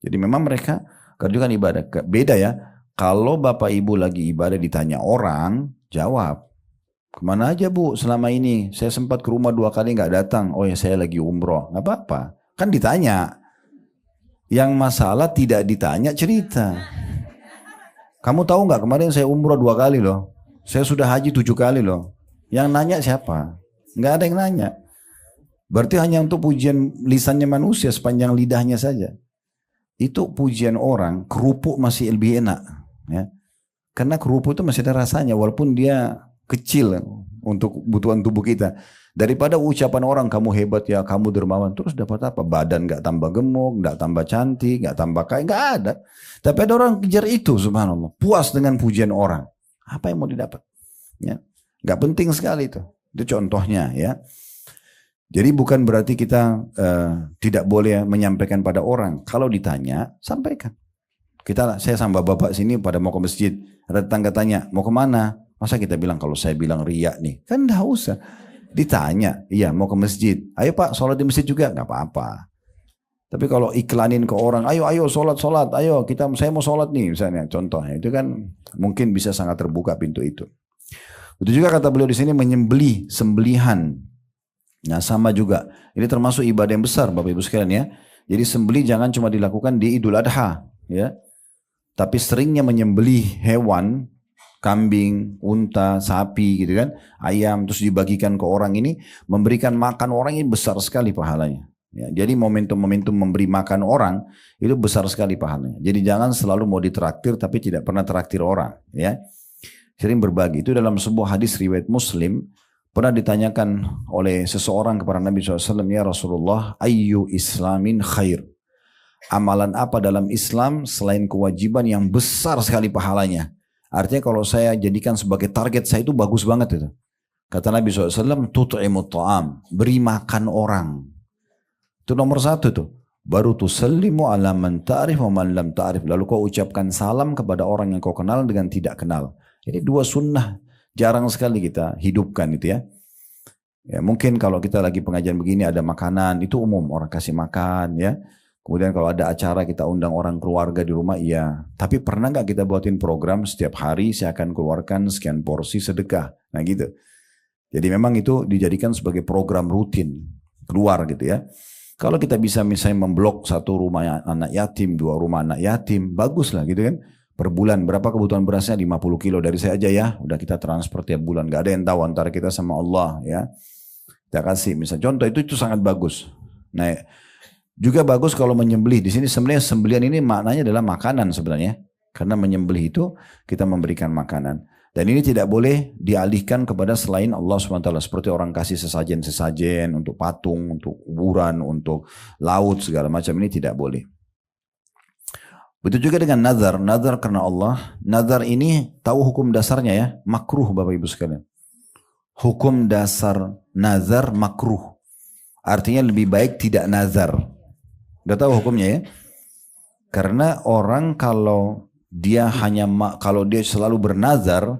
Speaker 1: Jadi memang mereka kerjakan ibadah. Beda ya. Kalau bapak ibu lagi ibadah ditanya orang, jawab. Kemana aja bu selama ini? Saya sempat ke rumah 2 kali gak datang. Oh ya saya lagi umroh. Gak apa-apa. Kan ditanya. Yang masalah tidak ditanya cerita. Kamu tahu gak kemarin saya umroh 2 kali loh. Saya sudah haji 7 kali loh. Yang nanya siapa? Gak ada yang nanya. Berarti hanya untuk pujian lisannya manusia sepanjang lidahnya saja. Itu pujian orang, kerupuk masih lebih enak, ya. Karena kerupuk itu masih ada rasanya, walaupun dia kecil untuk kebutuhan tubuh kita. Daripada ucapan orang, kamu hebat ya, kamu dermawan, terus dapat apa? Badan gak tambah gemuk, gak tambah cantik, gak tambah kaya, gak ada. Tapi ada orang kejar itu, subhanallah, puas dengan pujian orang. Apa yang mau didapat? Ya. Gak penting sekali itu. Itu contohnya ya. Jadi bukan berarti kita tidak boleh menyampaikan pada orang. Kalau ditanya, sampaikan. Saya sama bapak sini pada mau ke masjid. Ada tetangga tanya, mau kemana? Masa kita bilang kalau saya bilang riak nih? Kan enggak usah. Ditanya, iya mau ke masjid. Ayo pak, sholat di masjid juga? Enggak apa-apa. Tapi kalau iklanin ke orang, ayo sholat, ayo saya mau sholat nih misalnya. Contohnya itu kan mungkin bisa sangat terbuka pintu itu. Itu juga kata beliau di sini menyembelih, sembelihan. Nah sama juga, ini termasuk ibadah yang besar Bapak Ibu sekalian ya. Jadi sembelih jangan cuma dilakukan di Idul Adha ya. Tapi seringnya menyembelih hewan, kambing, unta, sapi gitu kan, ayam, terus dibagikan ke orang ini, memberikan makan orang ini besar sekali pahalanya. Ya, jadi momentum-momentum memberi makan orang itu besar sekali pahalanya. Jadi jangan selalu mau ditraktir tapi tidak pernah traktir orang ya. Sering berbagi. Itu dalam sebuah hadis riwayat Muslim. Pernah ditanyakan oleh seseorang kepada Nabi SAW, ya Rasulullah, ayyu islamin khair. Amalan apa dalam Islam selain kewajiban yang besar sekali pahalanya. Artinya kalau saya jadikan sebagai target saya itu bagus banget itu. Kata Nabi SAW, tut'imut ta'am, beri makan orang. Itu nomor 1 tuh. Baru tusallimu ala man ta'rif wa man lam ta'rif. Lalu kau ucapkan salam kepada orang yang kau kenal dengan tidak kenal. Ini 2 sunnah. Jarang sekali kita hidupkan itu ya. Ya mungkin kalau kita lagi pengajian begini ada makanan, itu umum orang kasih makan ya. Kemudian kalau ada acara kita undang orang keluarga di rumah, iya. Tapi pernah nggak kita buatin program setiap hari saya akan keluarkan sekian porsi sedekah. Nah gitu. Jadi memang itu dijadikan sebagai program rutin keluar gitu ya. Kalau kita bisa misalnya memblok 1 rumah anak yatim, 2 rumah anak yatim, bagus lah gitu kan. Per bulan berapa kebutuhan berasnya 50 kilo dari saya aja ya, udah kita transfer tiap bulan, gak ada yang tahu antara kita sama Allah ya. Kita kasih misal contoh itu sangat bagus. Nah juga bagus kalau menyembelih. Di sini sebenarnya sembelihan ini maknanya adalah makanan sebenarnya, karena menyembelih itu kita memberikan makanan. Dan ini tidak boleh dialihkan kepada selain Allah SWT. Seperti orang kasih sesajen-sesajen untuk patung, untuk kuburan, untuk laut segala macam, ini tidak boleh. Begitu juga dengan nazar. Nazar karena Allah. Nazar ini tahu hukum dasarnya ya. Makruh Bapak Ibu sekalian. Hukum dasar nazar makruh. Artinya lebih baik tidak nazar. Udah tahu hukumnya ya. Karena orang kalau dia kalau dia selalu bernazar,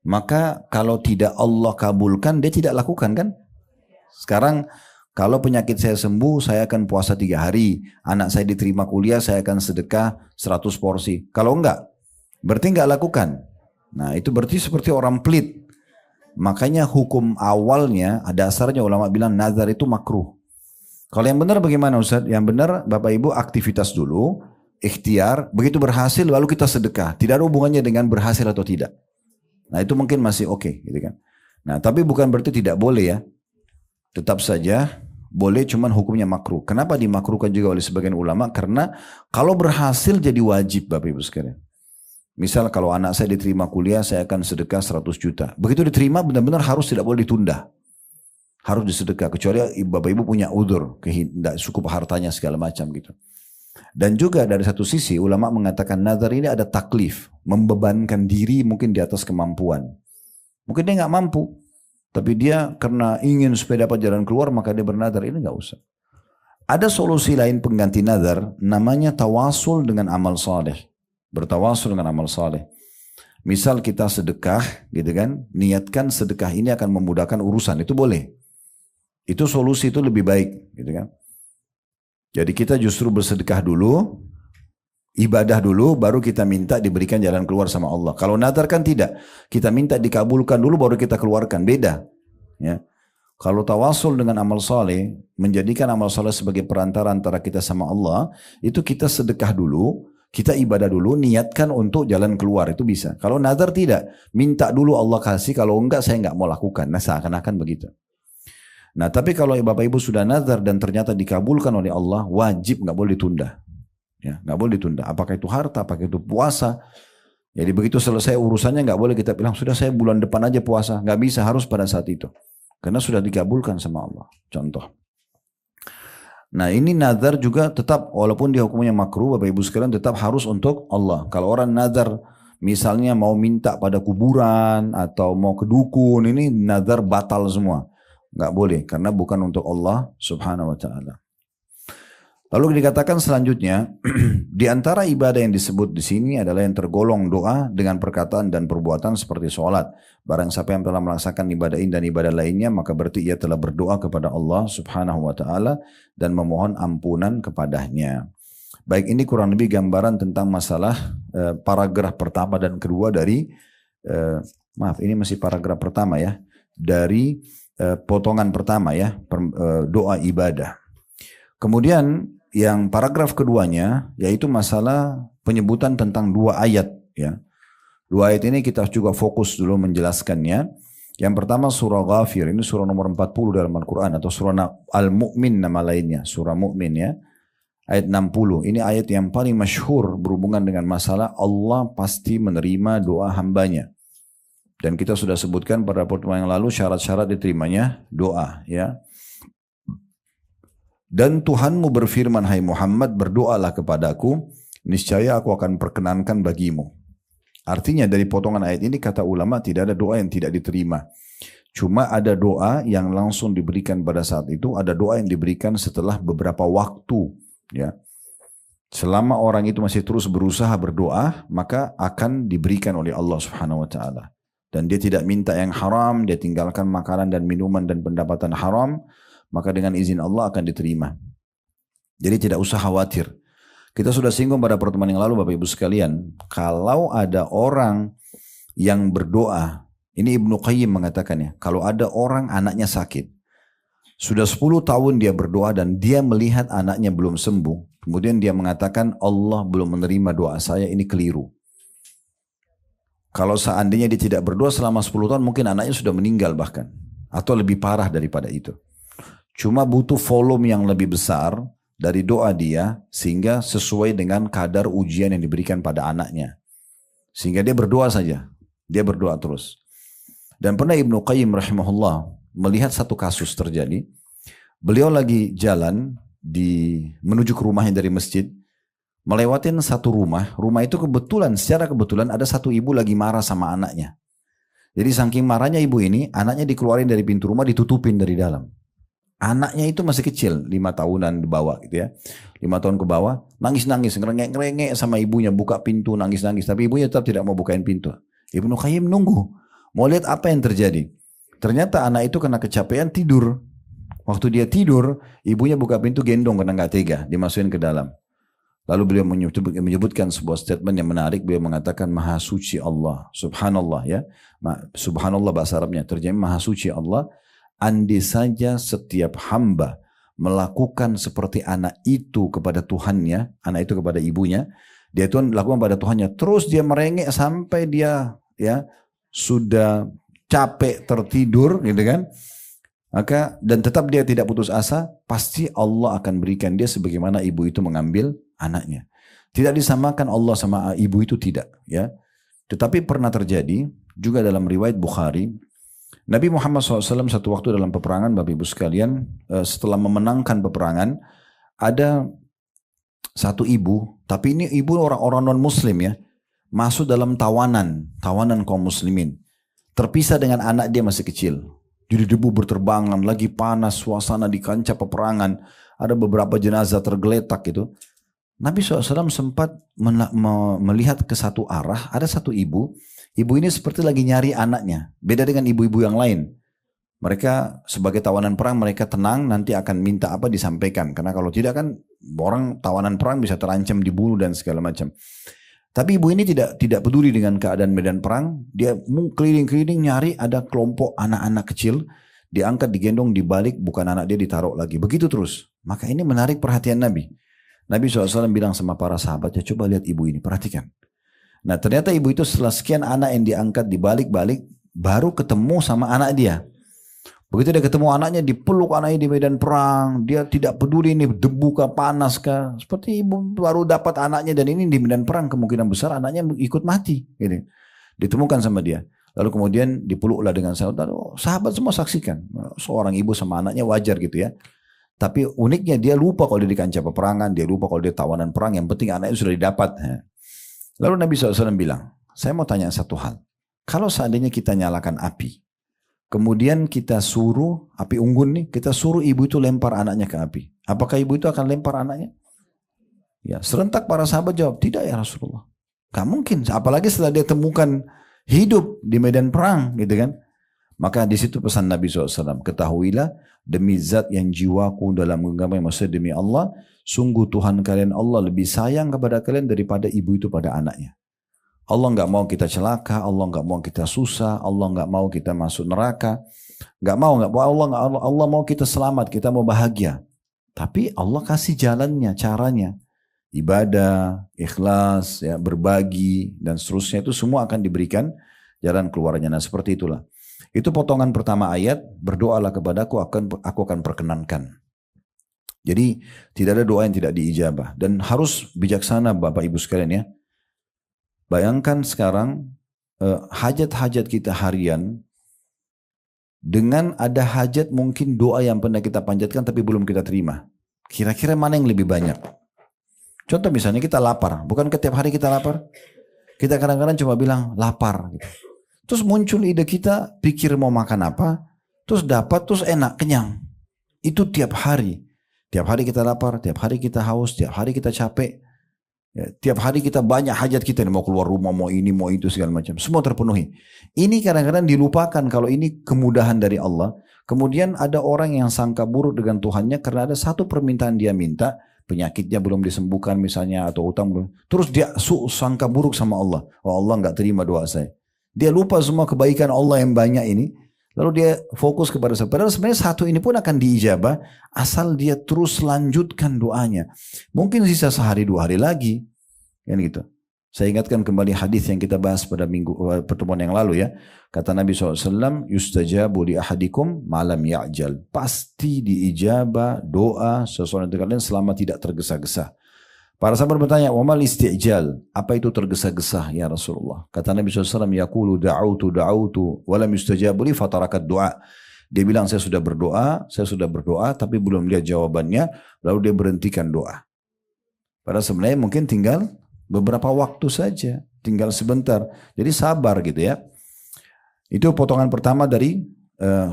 Speaker 1: maka kalau tidak Allah kabulkan, dia tidak lakukan kan. Sekarang kalau penyakit saya sembuh, saya akan puasa 3 hari. Anak saya diterima kuliah, saya akan sedekah 100 porsi. Kalau enggak, berarti enggak lakukan. Nah itu berarti seperti orang pelit. Makanya hukum awalnya, dasarnya ulama bilang nazar itu makruh. Kalau yang benar bagaimana Ustaz? Yang benar Bapak Ibu aktivitas dulu, ikhtiar, begitu berhasil lalu kita sedekah. Tidak ada hubungannya dengan berhasil atau tidak. Nah itu mungkin masih oke, gitu kan. Nah tapi bukan berarti tidak boleh ya. Tetap saja boleh, cuman hukumnya makruh. Kenapa dimakruhkan juga oleh sebagian ulama? Karena kalau berhasil jadi wajib Bapak Ibu sekalian. Misal kalau anak saya diterima kuliah, saya akan sedekah 100 juta. Begitu diterima benar-benar harus, tidak boleh ditunda. Harus disedekah, kecuali Bapak Ibu punya udzur, tidak cukup hartanya segala macam gitu. Dan juga dari satu sisi ulama mengatakan nazar ini ada taklif, membebankan diri mungkin di atas kemampuan. Mungkin dia nggak mampu, tapi dia karena ingin supaya dapat jalan keluar maka dia bernazar, ini nggak usah. Ada solusi lain pengganti nazar, namanya tawasul dengan amal saleh. Bertawasul dengan amal saleh. Misal kita sedekah, gitu kan? Niatkan sedekah ini akan memudahkan urusan, itu boleh. Itu solusi, itu lebih baik, gitu kan? Jadi kita justru bersedekah dulu, ibadah dulu, baru kita minta diberikan jalan keluar sama Allah. Kalau nazar kan tidak, kita minta dikabulkan dulu, baru kita keluarkan, beda. Ya. Kalau tawasul dengan amal saleh, menjadikan amal saleh sebagai perantara antara kita sama Allah, itu kita sedekah dulu, kita ibadah dulu, niatkan untuk jalan keluar, itu bisa. Kalau nazar tidak, minta dulu Allah kasih, kalau enggak saya enggak mau lakukan. Nah seakan-akan begitu. Nah tapi kalau Bapak Ibu sudah nazar dan ternyata dikabulkan oleh Allah, wajib nggak boleh ditunda. Ya, nggak boleh ditunda. Apakah itu harta, apakah itu puasa. Jadi begitu selesai urusannya nggak boleh kita bilang sudah saya bulan depan aja puasa. Nggak bisa, harus pada saat itu. Karena sudah dikabulkan sama Allah. Contoh. Nah ini nazar juga tetap walaupun dia hukumnya makruh, Bapak Ibu sekalian tetap harus untuk Allah. Kalau orang nazar misalnya mau minta pada kuburan atau mau ke dukun, ini nazar batal semua. Nggak boleh, karena bukan untuk Allah subhanahu wa ta'ala. Lalu dikatakan selanjutnya, di antara ibadah yang disebut di sini adalah yang tergolong doa dengan perkataan dan perbuatan seperti sholat. Barang siapa yang telah melaksanakan ibadah ini dan ibadah lainnya, maka berarti ia telah berdoa kepada Allah subhanahu wa ta'ala dan memohon ampunan kepadanya. Baik, ini kurang lebih gambaran tentang masalah paragraf pertama dan kedua dari, maaf ini masih paragraf pertama ya, dari potongan pertama ya, doa ibadah. Kemudian yang paragraf keduanya yaitu masalah penyebutan tentang dua ayat ya. Dua ayat ini kita juga fokus dulu menjelaskannya. Yang pertama surah Ghafir, ini surah nomor 40 dalam Al-Quran atau surah Al-Mu'min nama lainnya, surah Mu'min ya. Ayat 60, ini ayat yang paling masyhur berhubungan dengan masalah Allah pasti menerima doa hambanya. Dan kita sudah sebutkan pada pertemuan yang lalu syarat-syarat diterimanya doa ya. Dan Tuhanmu berfirman, hai Muhammad, berdoalah kepadaku, niscaya aku akan perkenankan bagimu. Artinya dari potongan ayat ini kata ulama tidak ada doa yang tidak diterima. Cuma ada doa yang langsung diberikan pada saat itu, ada doa yang diberikan setelah beberapa waktu ya. Selama orang itu masih terus berusaha berdoa, maka akan diberikan oleh Allah Subhanahu wa taala. Dan dia tidak minta yang haram, dia tinggalkan makanan dan minuman dan pendapatan haram, maka dengan izin Allah akan diterima. Jadi tidak usah khawatir. Kita sudah singgung pada pertemuan yang lalu Bapak Ibu sekalian, kalau ada orang yang berdoa, ini Ibnu Qayyim mengatakannya, kalau ada orang anaknya sakit, sudah 10 tahun dia berdoa dan dia melihat anaknya belum sembuh, kemudian dia mengatakan Allah belum menerima doa saya, ini keliru. Kalau seandainya dia tidak berdoa selama 10 tahun, mungkin anaknya sudah meninggal bahkan. Atau lebih parah daripada itu. Cuma butuh volume yang lebih besar dari doa dia, sehingga sesuai dengan kadar ujian yang diberikan pada anaknya. Sehingga dia berdoa saja. Dia berdoa terus. Dan pernah Ibnu Qayyim rahimahullah melihat satu kasus terjadi. Beliau lagi jalan menuju ke rumahnya dari masjid. Melewatin satu rumah itu kebetulan, secara kebetulan ada satu ibu lagi marah sama anaknya. Jadi saking marahnya ibu ini, anaknya dikeluarin dari pintu rumah, ditutupin dari dalam. Anaknya itu masih kecil, 5 tahunan di bawah gitu ya. 5 tahun ke bawah, nangis-nangis, ngerengek-ngerengek sama ibunya, buka pintu, nangis-nangis. Tapi ibunya tetap tidak mau bukain pintu. Ibnu Qayyim nunggu, mau lihat apa yang terjadi. Ternyata anak itu kena kecapean tidur. Waktu dia tidur, ibunya buka pintu gendong karena gak tega, dimasukin ke dalam. Lalu beliau menyebutkan sebuah statement yang menarik. Beliau mengatakan Maha Suci Allah, Subhanallah ya. Subhanallah bahasa Arabnya, terjemah Maha Suci Allah. Andai saja setiap hamba melakukan seperti anak itu kepada Tuhannya, anak itu kepada ibunya, dia itu lakukan pada Tuhannya, terus dia merengek sampai dia ya sudah capek tertidur gitu kan, maka dan tetap dia tidak putus asa, pasti Allah akan berikan dia sebagaimana ibu itu mengambil anaknya. Tidak disamakan Allah sama ibu itu, tidak ya. Tetapi pernah terjadi juga dalam riwayat Bukhari, Nabi Muhammad SAW satu waktu dalam peperangan, Bapak Ibu sekalian, setelah memenangkan peperangan, ada satu ibu, tapi ini ibu orang-orang non-muslim ya, masuk dalam tawanan kaum muslimin. Terpisah dengan anak dia masih kecil. Jadi debu berterbangan, lagi panas, suasana di kancah peperangan, ada beberapa jenazah tergeletak gitu. Nabi SAW sempat melihat ke satu arah, ada satu ibu. Ibu ini seperti lagi nyari anaknya. Beda dengan ibu-ibu yang lain. Mereka sebagai tawanan perang, mereka tenang, nanti akan minta apa disampaikan. Karena kalau tidak kan orang tawanan perang bisa terancam dibunuh dan segala macam. Tapi ibu ini tidak peduli dengan keadaan medan perang. Dia keliling-keliling nyari ada kelompok anak-anak kecil. Diangkat, digendong, dibalik, bukan anak dia ditaruh lagi. Begitu terus. Maka ini menarik perhatian Nabi. Nabi SAW bilang sama para sahabatnya, coba lihat ibu ini, perhatikan. Nah ternyata ibu itu setelah sekian anak yang diangkat dibalik-balik, baru ketemu sama anak dia. Begitu dia ketemu anaknya, dipeluk anaknya di medan perang, dia tidak peduli ini debu kah, panas kah. Seperti ibu baru dapat anaknya dan ini di medan perang, kemungkinan besar anaknya ikut mati. Gitu. Ditemukan sama dia. Lalu kemudian dipeluklah dengan sahabat. Sahabat semua saksikan, seorang ibu sama anaknya wajar gitu ya. Tapi uniknya dia lupa kalau dia di kancah peperangan, dia lupa kalau dia tawanan perang, yang penting anaknya sudah didapat. Lalu Nabi SAW bilang, saya mau tanya satu hal. Kalau seandainya kita nyalakan api, kemudian kita suruh, api unggun nih, kita suruh ibu itu lempar anaknya ke api. Apakah ibu itu akan lempar anaknya? Ya, serentak para sahabat jawab, tidak ya Rasulullah. Gak mungkin, apalagi setelah dia temukan hidup di medan perang gitu kan. Maka di situ pesan Nabi SAW, ketahuilah demi zat yang jiwaku dalam genggaman, maksudnya demi Allah, sungguh Tuhan kalian Allah lebih sayang kepada kalian daripada ibu itu pada anaknya. Allah nggak mau kita celaka, Allah nggak mau kita susah, Allah nggak mau kita masuk neraka, nggak mau Allah mau kita selamat, kita mau bahagia. Tapi Allah kasih jalannya, caranya, ibadah, ikhlas, ya, berbagi dan seterusnya itu semua akan diberikan jalan keluarnya. Nah seperti itulah. Itu potongan pertama ayat, berdoalah kepadaku, aku akan perkenankan. Jadi tidak ada doa yang tidak diijabah. Dan harus bijaksana Bapak Ibu sekalian ya. Bayangkan sekarang hajat-hajat kita harian, dengan ada hajat mungkin doa yang pernah kita panjatkan tapi belum kita terima. Kira-kira mana yang lebih banyak? Contoh misalnya kita lapar, bukan tiap hari kita lapar? Kita kadang-kadang cuma bilang lapar gitu. Terus muncul ide kita, pikir mau makan apa, terus dapat, terus enak, kenyang. Itu tiap hari. Tiap hari kita lapar, tiap hari kita haus, tiap hari kita capek. Ya, tiap hari kita banyak hajat kita, mau keluar rumah, mau ini, mau itu, segala macam. Semua terpenuhi. Ini kadang-kadang dilupakan kalau ini kemudahan dari Allah. Kemudian ada orang yang sangka buruk dengan Tuhannya karena ada satu permintaan dia minta, penyakitnya belum disembuhkan misalnya, atau utang belum. Terus dia sangka buruk sama Allah. Oh Allah nggak terima doa saya. Dia lupa semua kebaikan Allah yang banyak ini. Lalu dia fokus kepada satu. Padahal sebenarnya satu ini pun akan diijabah asal dia terus lanjutkan doanya. Mungkin sisa sehari 2 hari lagi. Kan gitu. Saya ingatkan kembali hadis yang kita bahas pada pertemuan yang lalu ya. Kata Nabi SAW, yustajabu li ahadikum malam ya'jal. Pasti diijabah doa seseorang dari kalian selama tidak tergesa-gesa. Para sahabat bertanya, wamal isti'jal, apa itu tergesa-gesa ya Rasulullah? Kata Nabi SAW, yaqulu da'autu walam yustajabu li fatarakat doa. Dia bilang saya sudah berdoa tapi belum lihat jawabannya, lalu dia berhentikan doa. Padahal sebenarnya mungkin tinggal beberapa waktu saja, tinggal sebentar. Jadi sabar gitu ya. Itu potongan pertama dari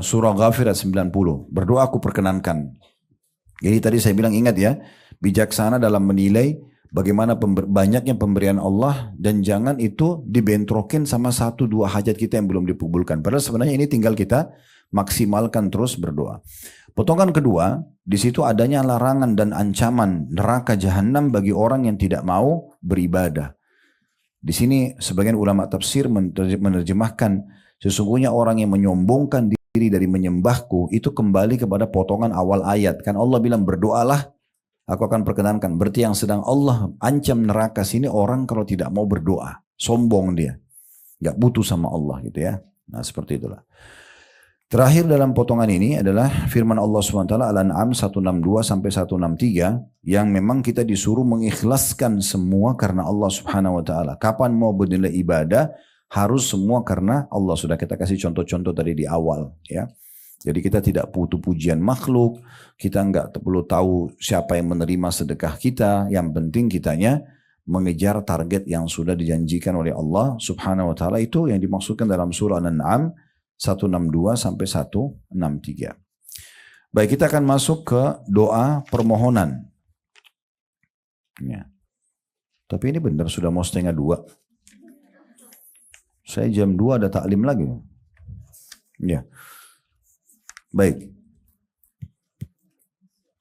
Speaker 1: surah Ghafir ayat 90. Berdoa aku perkenankan. Jadi tadi saya bilang ingat ya, bijaksana dalam menilai bagaimana banyaknya pemberian Allah dan jangan itu dibentrokin sama 1-2 hajat kita yang belum dikabulkan. Padahal sebenarnya ini tinggal kita maksimalkan terus berdoa. Potongan kedua, di situ adanya larangan dan ancaman neraka jahanam bagi orang yang tidak mau beribadah. Di sini sebagian ulama tafsir menerjemahkan sesungguhnya orang yang menyombongkan diri dari menyembahku, itu kembali kepada potongan awal ayat. Kan Allah bilang berdoalah, aku akan perkenankan. Berarti yang sedang Allah ancam neraka sini orang kalau tidak mau berdoa. Sombong dia. Gak butuh sama Allah gitu ya. Nah seperti itulah. Terakhir dalam potongan ini adalah firman Allah SWT Al-An'am 162 sampai 163 yang memang kita disuruh mengikhlaskan semua karena Allah Subhanahu wa taala. Kapan mau bernilai ibadah harus semua karena Allah. Sudah kita kasih contoh-contoh tadi di awal ya. Jadi kita tidak butuh pujian makhluk, kita nggak perlu tahu siapa yang menerima sedekah kita, yang penting kitanya mengejar target yang sudah dijanjikan oleh Allah Subhanahu wa taala. Itu yang dimaksudkan dalam surah Al-An'am 162 sampai 163. Baik, kita akan masuk ke doa permohonan. Ya. Tapi ini benar sudah mau 1:30. Saya jam 2 ada taklim lagi. Ya. Baik.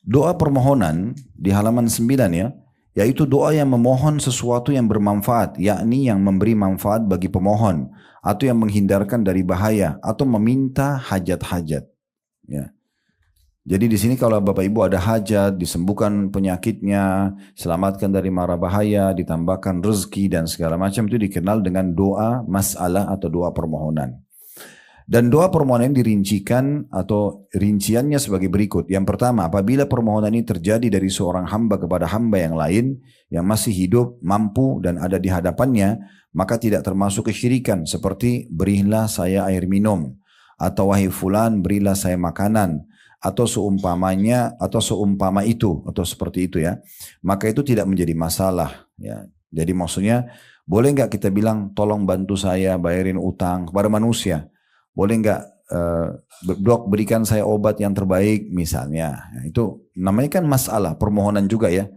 Speaker 1: Doa permohonan di halaman 9 ya, yaitu doa yang memohon sesuatu yang bermanfaat, yakni yang memberi manfaat bagi pemohon, atau yang menghindarkan dari bahaya, atau meminta hajat-hajat. Ya. Jadi di sini kalau Bapak Ibu ada hajat, disembuhkan penyakitnya, selamatkan dari mara bahaya, ditambahkan rezeki dan segala macam, itu dikenal dengan doa masalah atau doa permohonan. Dan doa permohonan dirincikan atau rinciannya sebagai berikut. Yang pertama, apabila permohonan ini terjadi dari seorang hamba kepada hamba yang lain yang masih hidup, mampu dan ada di hadapannya, maka tidak termasuk kesyirikan seperti berilah saya air minum, atau wahai fulan berilah saya makanan, atau seumpamanya atau seumpama itu, atau seperti itu ya. Maka itu tidak menjadi masalah ya. Jadi maksudnya boleh nggak kita bilang tolong bantu saya bayarin utang kepada manusia? Boleh nggak dok berikan saya obat yang terbaik misalnya. Itu namanya kan masalah, permohonan juga ya.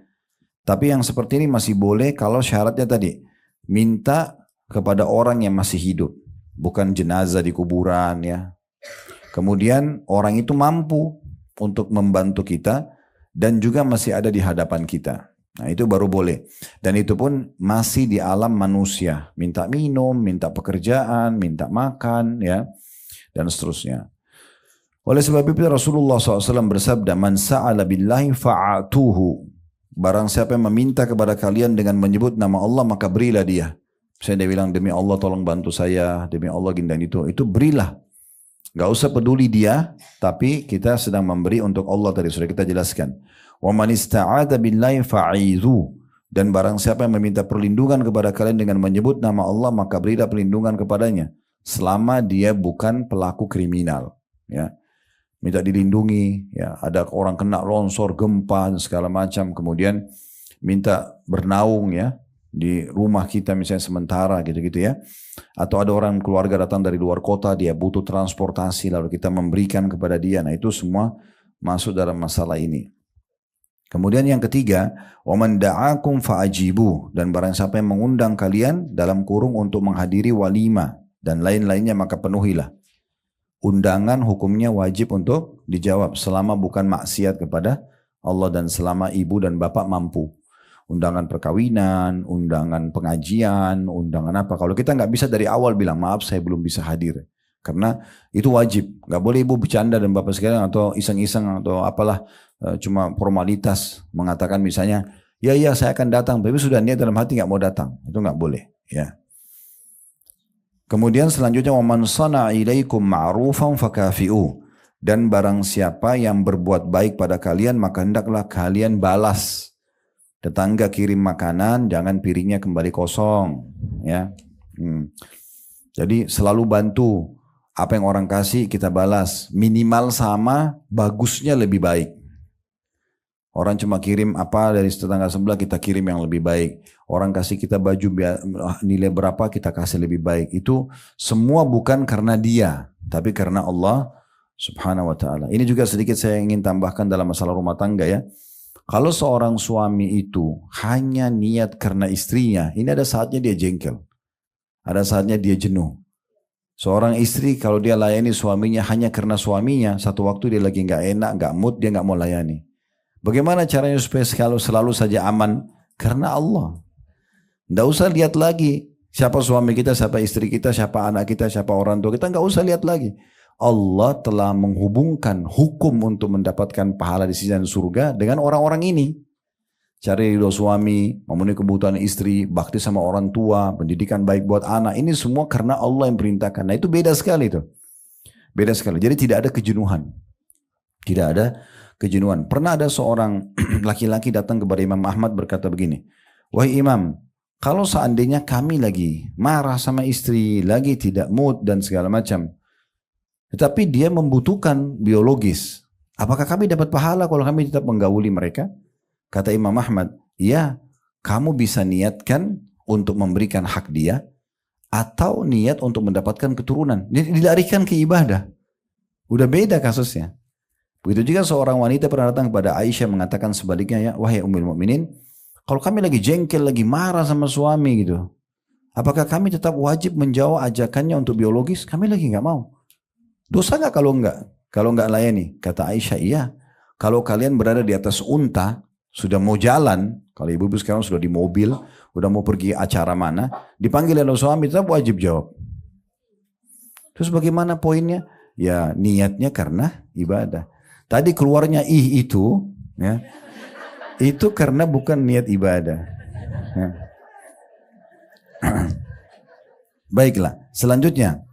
Speaker 1: Tapi yang seperti ini masih boleh kalau syaratnya tadi minta kepada orang yang masih hidup, bukan jenazah di kuburan ya. Kemudian orang itu mampu untuk membantu kita dan juga masih ada di hadapan kita. Nah itu baru boleh. Dan itu pun masih di alam manusia. Minta minum, minta pekerjaan, minta makan ya. Dan seterusnya. Oleh sebab itu Rasulullah SAW bersabda, Man sa'ala billahi fa'atuhu. Barang siapa yang meminta kepada kalian dengan menyebut nama Allah, maka berilah dia. Saya dia bilang, demi Allah tolong bantu saya, demi Allah gini dan itu berilah. Gak usah peduli dia, tapi kita sedang memberi untuk Allah tadi, sudah kita jelaskan. Wa man ista'adha billahi fa'idhu. Dan barang siapa yang meminta perlindungan kepada kalian dengan menyebut nama Allah, maka berilah perlindungan kepadanya. Selama dia bukan pelaku kriminal. Ya. Minta dilindungi, ya. Ada orang kena longsor, gempa, dan segala macam. Kemudian minta bernaung ya di rumah kita misalnya sementara gitu-gitu ya. Atau ada orang keluarga datang dari luar kota, dia butuh transportasi, lalu kita memberikan kepada dia. Nah itu semua masuk dalam masalah ini. Kemudian yang ketiga, وَمَنْ دَعَاكُمْ فَأَجِيبُوا. Dan barang siapa yang mengundang kalian dalam kurung untuk menghadiri walimah dan lain-lainnya, maka penuhilah. Undangan hukumnya wajib untuk dijawab selama bukan maksiat kepada Allah dan selama ibu dan bapak mampu. Undangan perkawinan, undangan pengajian, undangan apa. Kalau kita nggak bisa dari awal bilang, maaf saya belum bisa hadir. Karena itu wajib. Nggak boleh ibu bercanda dan bapak sekalian atau iseng-iseng atau apalah cuma formalitas mengatakan misalnya, ya saya akan datang, tapi sudah niat dalam hati nggak mau datang. Itu nggak boleh. Ya. Kemudian selanjutnya waman sana ilaikum ma'rufan fakafi'u. Dan barang siapa yang berbuat baik pada kalian, maka hendaklah kalian balas. Tetangga kirim makanan, jangan piringnya kembali kosong, ya. Jadi selalu bantu. Apa yang orang kasih kita balas, minimal sama, bagusnya lebih baik. Orang cuma kirim apa dari tetangga sebelah, kita kirim yang lebih baik. Orang kasih kita baju nilai berapa, kita kasih lebih baik. Itu semua bukan karena dia, tapi karena Allah Subhanahu wa ta'ala. Ini juga sedikit saya ingin tambahkan dalam masalah rumah tangga ya. Kalau seorang suami itu hanya niat karena istrinya, ini ada saatnya dia jengkel. Ada saatnya dia jenuh. Seorang istri kalau dia layani suaminya hanya karena suaminya, satu waktu dia lagi gak enak, gak mood, dia gak mau layani. Bagaimana caranya supaya selalu saja aman? Karena Allah. Tidak usah lihat lagi siapa suami kita, siapa istri kita, siapa anak kita, siapa orang tua kita. Tidak usah lihat lagi. Allah telah menghubungkan hukum untuk mendapatkan pahala di sisi surga dengan orang-orang ini. Cari ridho suami, memenuhi kebutuhan istri, bakti sama orang tua, pendidikan baik buat anak. Ini semua karena Allah yang perintahkan. Nah itu beda sekali tuh. Beda sekali. Jadi tidak ada kejenuhan. Tidak ada kejenuhan. Pernah ada seorang laki-laki datang kepada Imam Ahmad berkata begini. Wahai Imam, kalau seandainya kami lagi marah sama istri, lagi tidak mood dan segala macam. Tetapi dia membutuhkan biologis. Apakah kami dapat pahala kalau kami tetap menggauli mereka? Kata Imam Ahmad, iya, kamu bisa niatkan untuk memberikan hak dia atau niat untuk mendapatkan keturunan. Dilarikan ke ibadah. Udah beda kasusnya. Begitu juga seorang wanita pernah datang kepada Aisyah mengatakan sebaliknya, ya, wahai Ummul Mukminin, kalau kami lagi jengkel, lagi marah sama suami gitu, apakah kami tetap wajib menjawab ajakannya untuk biologis? Kami lagi nggak mau. Dosa nggak kalau nggak? Kalau nggak layani? Kata Aisyah, iya. Kalau kalian berada di atas unta, sudah mau jalan, kalau ibu-ibu sekarang sudah di mobil, udah mau pergi acara mana, dipanggil oleh suami, tetap wajib jawab. Terus bagaimana poinnya? Ya niatnya karena ibadah. Tadi keluarnya itu, ya, itu karena bukan niat ibadah. Ya. Baiklah, selanjutnya.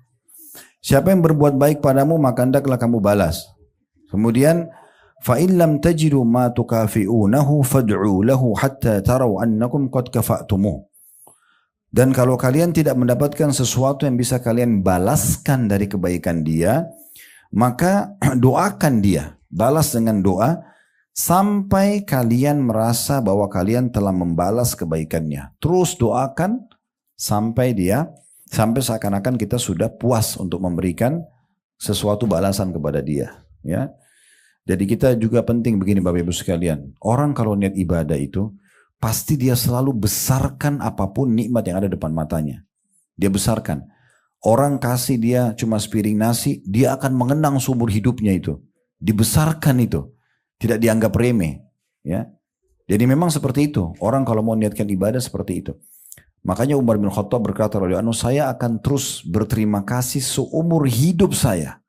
Speaker 1: Siapa yang berbuat baik padamu, maka hendaklah kamu balas. Kemudian, فَإِنْ لَمْ تَجِدُوا مَا تُكَافِئُونَهُ فَادْعُوا لَهُ حَتَّى تَرَوْا أَنَّكُمْ قَدْ كَفَأْتُمُهُ. Dan kalau kalian tidak mendapatkan sesuatu yang bisa kalian balaskan dari kebaikan dia, maka doakan dia, balas dengan doa, sampai kalian merasa bahwa kalian telah membalas kebaikannya. Terus doakan sampai seakan-akan kita sudah puas untuk memberikan sesuatu balasan kepada dia. Ya. Jadi kita juga penting begini Bapak Ibu sekalian. Orang kalau niat ibadah itu, pasti dia selalu besarkan apapun nikmat yang ada depan matanya. Dia besarkan. Orang kasih dia cuma sepiring nasi, dia akan mengenang seumur hidupnya itu. Dibesarkan itu. Tidak dianggap remeh. Ya. Jadi memang seperti itu. Orang kalau mau niatkan ibadah seperti itu. Makanya Umar bin Khattab berkata, saya akan terus berterima kasih seumur hidup saya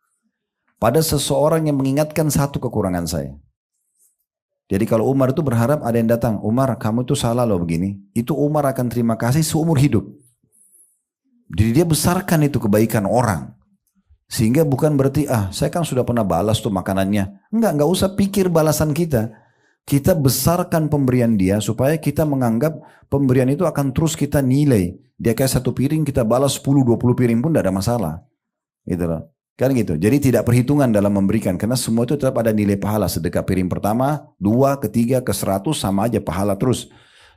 Speaker 1: pada seseorang yang mengingatkan satu kekurangan saya. Jadi kalau Umar itu berharap ada yang datang, Umar kamu itu salah loh begini. Itu Umar akan terima kasih seumur hidup. Jadi dia besarkan itu kebaikan orang. Sehingga bukan berarti, saya kan sudah pernah balas tuh makanannya. Enggak usah pikir balasan kita. Kita besarkan pemberian dia supaya kita menganggap pemberian itu akan terus kita nilai. Dia kayak satu piring kita balas 10-20 piring pun tidak ada masalah. Gitu loh. Kan gitu. Jadi tidak perhitungan dalam memberikan. Karena semua itu tetap ada nilai pahala. Sedekah piring pertama, 2, ketiga, ke 100 sama aja pahala terus.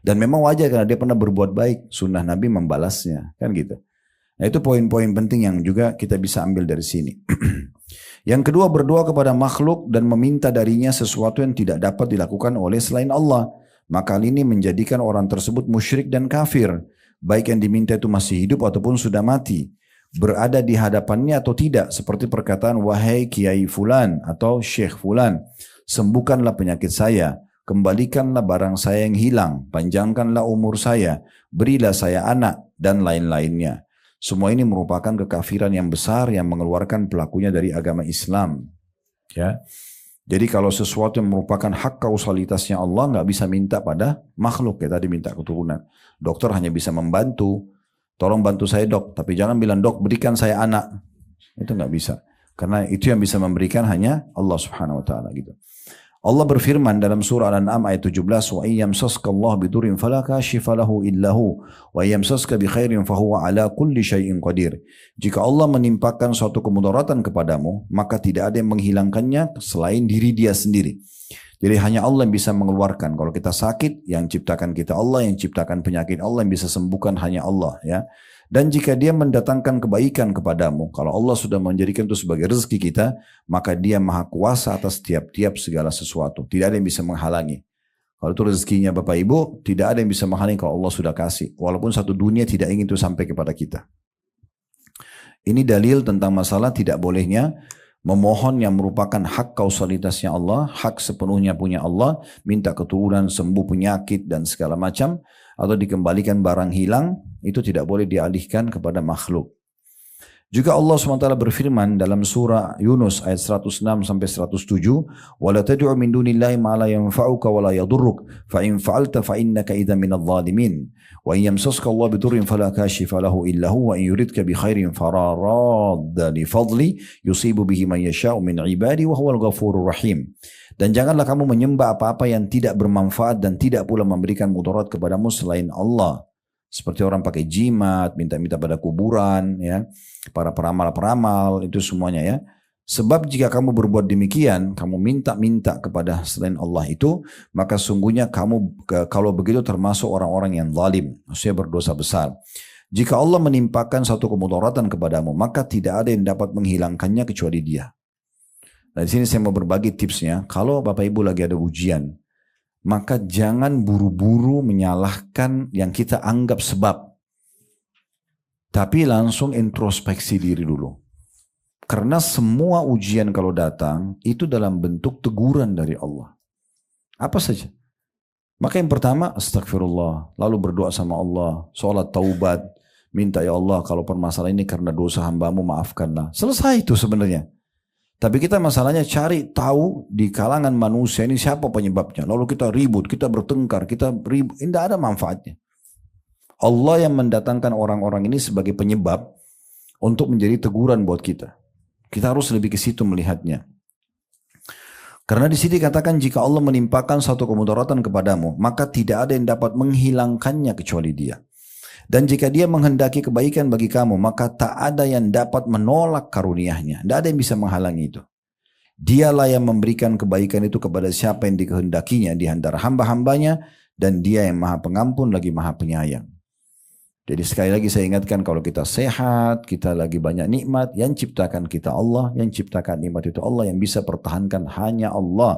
Speaker 1: Dan memang wajar karena dia pernah berbuat baik. Sunnah Nabi membalasnya. Kan gitu. Nah itu poin-poin penting yang juga kita bisa ambil dari sini. Yang kedua, berdoa kepada makhluk dan meminta darinya sesuatu yang tidak dapat dilakukan oleh selain Allah. Maka hal ini menjadikan orang tersebut musyrik dan kafir. Baik yang diminta itu masih hidup ataupun sudah mati. Berada di hadapannya atau tidak. Seperti perkataan, wahai Kiai Fulan atau Syekh Fulan, sembuhkanlah penyakit saya, kembalikanlah barang saya yang hilang, panjangkanlah umur saya, berilah saya anak, dan lain-lainnya. Semua ini merupakan kekafiran yang besar yang mengeluarkan pelakunya dari agama Islam. Ya. Jadi kalau sesuatu yang merupakan hak kausalitasnya Allah, nggak bisa minta pada makhluk, ya tadi minta keturunan. Dokter hanya bisa membantu, tolong bantu saya dok, tapi jangan bilang dok berikan saya anak. Itu nggak bisa. Karena itu yang bisa memberikan hanya Allah subhanahu wa ta'ala gitu. Allah berfirman dalam surah Al-An'am ayat 17, wa iyyamsaska Allah bidurin fala kashifa lahu illahu wa iyyamsaska bi khairin fahuwa ala kulli syai'in qadir. Jika Allah menimpakan suatu kemudaratan kepadamu, maka tidak ada yang menghilangkannya selain diri dia sendiri. Jadi hanya Allah yang bisa mengeluarkan. Kalau kita sakit, yang ciptakan kita Allah, yang ciptakan penyakit Allah, yang bisa sembuhkan hanya Allah, ya. Dan jika dia mendatangkan kebaikan kepadamu, kalau Allah sudah menjadikan itu sebagai rezeki kita, maka dia maha kuasa atas tiap-tiap segala sesuatu. Tidak ada yang bisa menghalangi. Kalau itu rezekinya Bapak Ibu, tidak ada yang bisa menghalangi kalau Allah sudah kasih. Walaupun satu dunia tidak ingin itu sampai kepada kita. Ini dalil tentang masalah tidak bolehnya memohon yang merupakan hak kausalitasnya Allah, hak sepenuhnya punya Allah, minta keturunan, sembuh penyakit dan segala macam, atau dikembalikan barang hilang, itu tidak boleh dialihkan kepada makhluk. Juga Allah SWT berfirman dalam surah Yunus ayat 106 sampai 107, "Wala tad'u min dunillahi ma la yanfa'uka wa la yadurruk, fa in fa'alta fa innaka idza minadh dhalimin. Wa in yamsaska Allah bidurrin fala kashifa lahu illa huwa wa in yuridka bi khairin fala radda li fadli yusibu bihi man yasha'u min ibadi wa huwal ghafurur rahim." Dan janganlah kamu menyembah apa-apa yang tidak bermanfaat dan tidak pula memberikan mudarat kepadamu selain Allah. Seperti orang pakai jimat, minta-minta pada kuburan, ya, para peramal-peramal, itu semuanya ya. Sebab jika kamu berbuat demikian, kamu minta-minta kepada selain Allah itu, maka sungguhnya kamu kalau begitu termasuk orang-orang yang zalim, maksudnya berdosa besar. Jika Allah menimpakan satu kemudaratan kepadamu, maka tidak ada yang dapat menghilangkannya kecuali Dia. Nah, di sini saya mau berbagi tipsnya. Kalau Bapak Ibu lagi ada ujian, maka jangan buru-buru menyalahkan yang kita anggap sebab. Tapi langsung introspeksi diri dulu. Karena semua ujian kalau datang, itu dalam bentuk teguran dari Allah. Apa saja. Maka yang pertama, astagfirullah. Lalu berdoa sama Allah. Sholat taubat. Minta, ya Allah, kalau permasalahan ini karena dosa hambamu, maafkanlah. Selesai itu sebenarnya. Tapi kita masalahnya cari tahu di kalangan manusia ini siapa penyebabnya. Lalu kita ribut, kita bertengkar, kita ribut. Tidak ada manfaatnya. Allah yang mendatangkan orang-orang ini sebagai penyebab untuk menjadi teguran buat kita. Kita harus lebih ke situ melihatnya. Karena di sini katakan jika Allah menimpakan satu kemudaratan kepadamu, maka tidak ada yang dapat menghilangkannya kecuali Dia. Dan jika Dia menghendaki kebaikan bagi kamu, maka tak ada yang dapat menolak karunia-Nya. Tidak ada yang bisa menghalangi itu. Dialah yang memberikan kebaikan itu kepada siapa yang dikehendakinya di antara hamba-hambanya, dan Dia yang maha pengampun lagi maha penyayang. Jadi sekali lagi saya ingatkan, kalau kita sehat, kita lagi banyak nikmat, yang ciptakan kita Allah, yang ciptakan nikmat itu Allah, yang bisa pertahankan hanya Allah.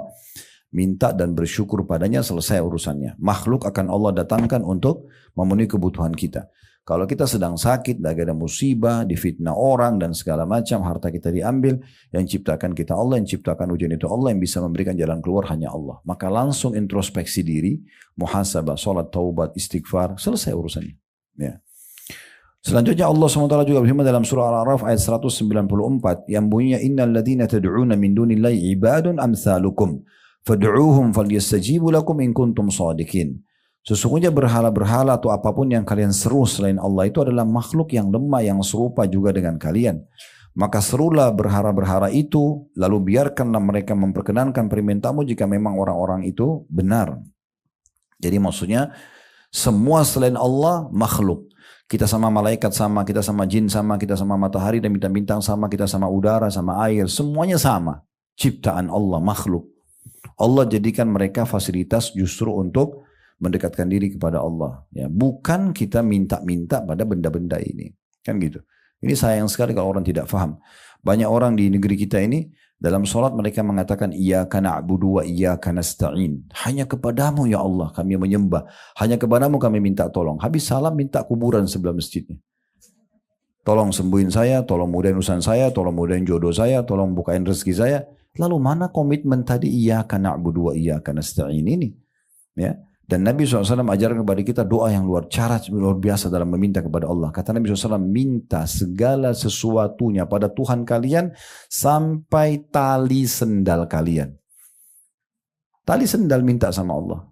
Speaker 1: Minta dan bersyukur padanya, selesai urusannya. Makhluk akan Allah datangkan untuk memenuhi kebutuhan kita. Kalau kita sedang sakit, lagi ada musibah, difitnah orang dan segala macam, harta kita diambil, yang ciptakan kita Allah, yang ciptakan ujian itu Allah, yang bisa memberikan jalan keluar hanya Allah. Maka langsung introspeksi diri, muhasabah, sholat, taubat, istighfar, selesai urusannya. Ya. Selanjutnya Allah SWT juga berfirman dalam surah Al-A'raf ayat 194 yang bunyinya, innal ladzina tad'una min dunillahi ibadun amsalukum fad'uuhum falyastajibu lakum in kuntum shadiqin. Sesungguhnya berhala-berhala atau apapun yang kalian seru selain Allah itu adalah makhluk yang lemah yang serupa juga dengan kalian. Maka serulah berhala-berhala itu, lalu biarkanlah mereka memperkenankan permintaanmu jika memang orang-orang itu benar. Jadi maksudnya semua selain Allah makhluk. Kita sama malaikat sama, kita sama jin sama, kita sama matahari dan bintang-bintang sama, kita sama udara, sama air, semuanya sama. Ciptaan Allah, makhluk. Allah jadikan mereka fasilitas justru untuk mendekatkan diri kepada Allah. Ya, bukan kita minta-minta pada benda-benda ini. Kan gitu. Ini sayang sekali kalau orang tidak faham. Banyak orang di negeri kita ini, dalam sholat mereka mengatakan, iyyaka na'budu wa iyyaka nasta'in. Hanya kepadamu ya Allah kami menyembah. Hanya kepadamu kami minta tolong. Habis salam minta kuburan sebelah masjidnya. Tolong sembuhin saya, tolong mudahin urusan saya, tolong mudahin jodoh saya, tolong bukain rezeki saya. Lalu mana komitmen tadi iyyaka na'budu wa iyyaka nasta'in ini? Ya. Dan Nabi SAW ajarkan kepada kita doa yang luar biasa dalam meminta kepada Allah. Kata Nabi SAW, minta segala sesuatunya pada Tuhan kalian sampai tali sendal kalian. Tali sendal minta sama Allah.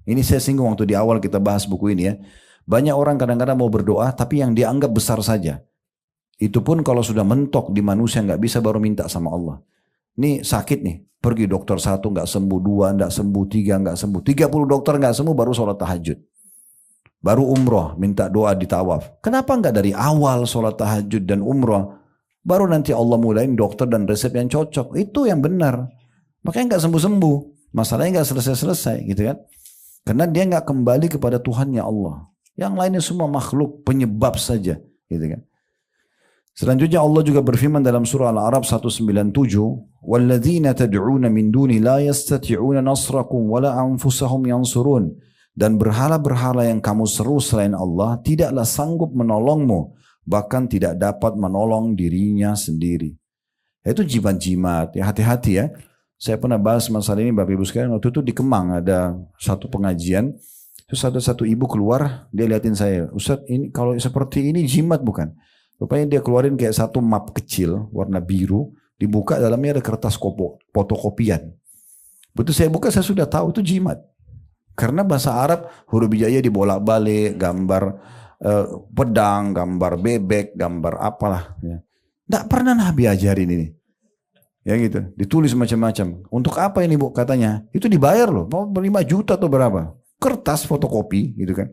Speaker 1: Ini saya singgung waktu di awal kita bahas buku ini ya. Banyak orang kadang-kadang mau berdoa tapi yang dianggap besar saja. Itu pun kalau sudah mentok di manusia nggak bisa baru minta sama Allah. Ini sakit nih, pergi dokter 1 nggak sembuh, 2 nggak sembuh, 3 nggak sembuh, 30 dokter nggak sembuh baru sholat tahajud. Baru umroh, minta doa di tawaf. Kenapa nggak dari awal sholat tahajud dan umroh? Baru nanti Allah mulain dokter dan resep yang cocok. Itu yang benar. Makanya nggak sembuh-sembuh. Masalahnya nggak selesai-selesai gitu kan. Karena dia nggak kembali kepada Tuhannya Allah. Yang lainnya semua makhluk, penyebab saja gitu kan. Selanjutnya Allah juga berfirman dalam surah Al-A'raf 197, "Walladzina tad'una min duni la yastati'una nasrakum wala anfusahum yansurun." Dan berhala-berhala yang kamu seru selain Allah tidaklah sanggup menolongmu, bahkan tidak dapat menolong dirinya sendiri. Itu jimat-jimat, ya hati-hati ya. Saya pernah bahas masalah ini Bapak Ibu sekalian, waktu itu di Kemang ada satu pengajian, terus ada satu ibu keluar, dia liatin saya, Ustaz ini kalau seperti ini jimat bukan? Rupanya dia keluarin kayak satu map kecil warna biru, dibuka dalamnya ada kertas fotokopian. Betul saya buka saya sudah tahu itu jimat. Karena bahasa Arab huruf hijaiyah dibolak-balik, gambar pedang, gambar bebek, gambar apalah. Ya. Tidak pernah Nabi ajarin ini. Ya gitu, ditulis macam-macam. Untuk apa ini Bu katanya? Itu dibayar loh, mau 5 juta atau berapa? Kertas fotokopi gitu kan.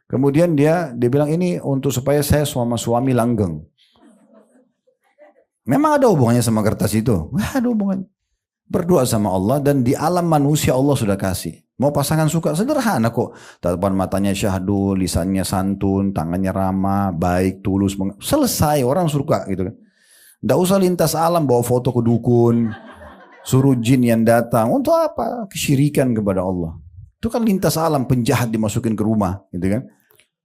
Speaker 1: Kemudian dia bilang ini untuk supaya saya sama suami langgeng. Memang ada hubungannya sama kertas itu? Nggak ada hubungannya. Berdoa sama Allah dan di alam manusia Allah sudah kasih. Mau pasangan suka sederhana kok. Tatapan matanya syahdu, lisannya santun, tangannya ramah, baik, tulus. Selesai orang suka gitu kan. Tidak usah lintas alam bawa foto ke dukun, suruh jin yang datang. Untuk apa? Kesyirikan kepada Allah. Itu kan lintas alam, penjahat dimasukin ke rumah, gitu kan?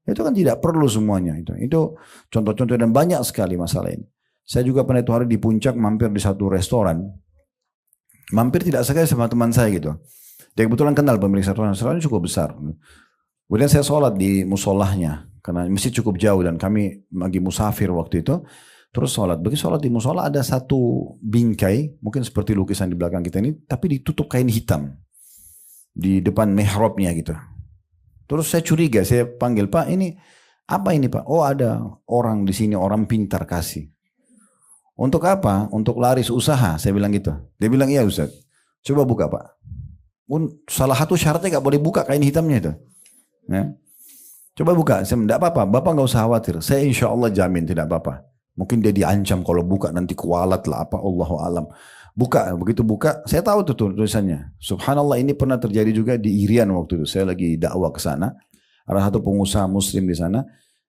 Speaker 1: Itu kan tidak perlu semuanya. Itu contoh-contoh dan banyak sekali masalah ini. Saya juga pernah itu hari di puncak mampir di satu restoran. Mampir tidak sekali sama teman saya gitu. Dia kebetulan kenal pemilik restoran cukup besar. Kemudian saya sholat di musolahnya karena masjid cukup jauh dan kami lagi musafir waktu itu. Terus sholat. Bagi sholat di musola ada satu bingkai, mungkin seperti lukisan di belakang kita ini, tapi ditutup kain hitam di depan mihrabnya gitu. Terus saya curiga, saya panggil Pak, ini apa ini Pak? Oh ada orang di sini, orang pintar kasih. Untuk apa? Untuk laris usaha, saya bilang gitu. Dia bilang iya Ustaz. Coba buka Pak. Salah satu syaratnya gak boleh buka kain hitamnya itu. Ya. Coba buka, saya tidak apa-apa, Bapak gak usah khawatir. Saya insya Allah jamin tidak apa-apa. Mungkin dia diancam kalau buka nanti kualat lah apa Allahu alam. Buka, begitu buka, saya tahu tuh tulisannya. Subhanallah ini pernah terjadi juga di Irian waktu itu. Saya lagi dakwah ke sana. Ada satu pengusaha muslim di sana.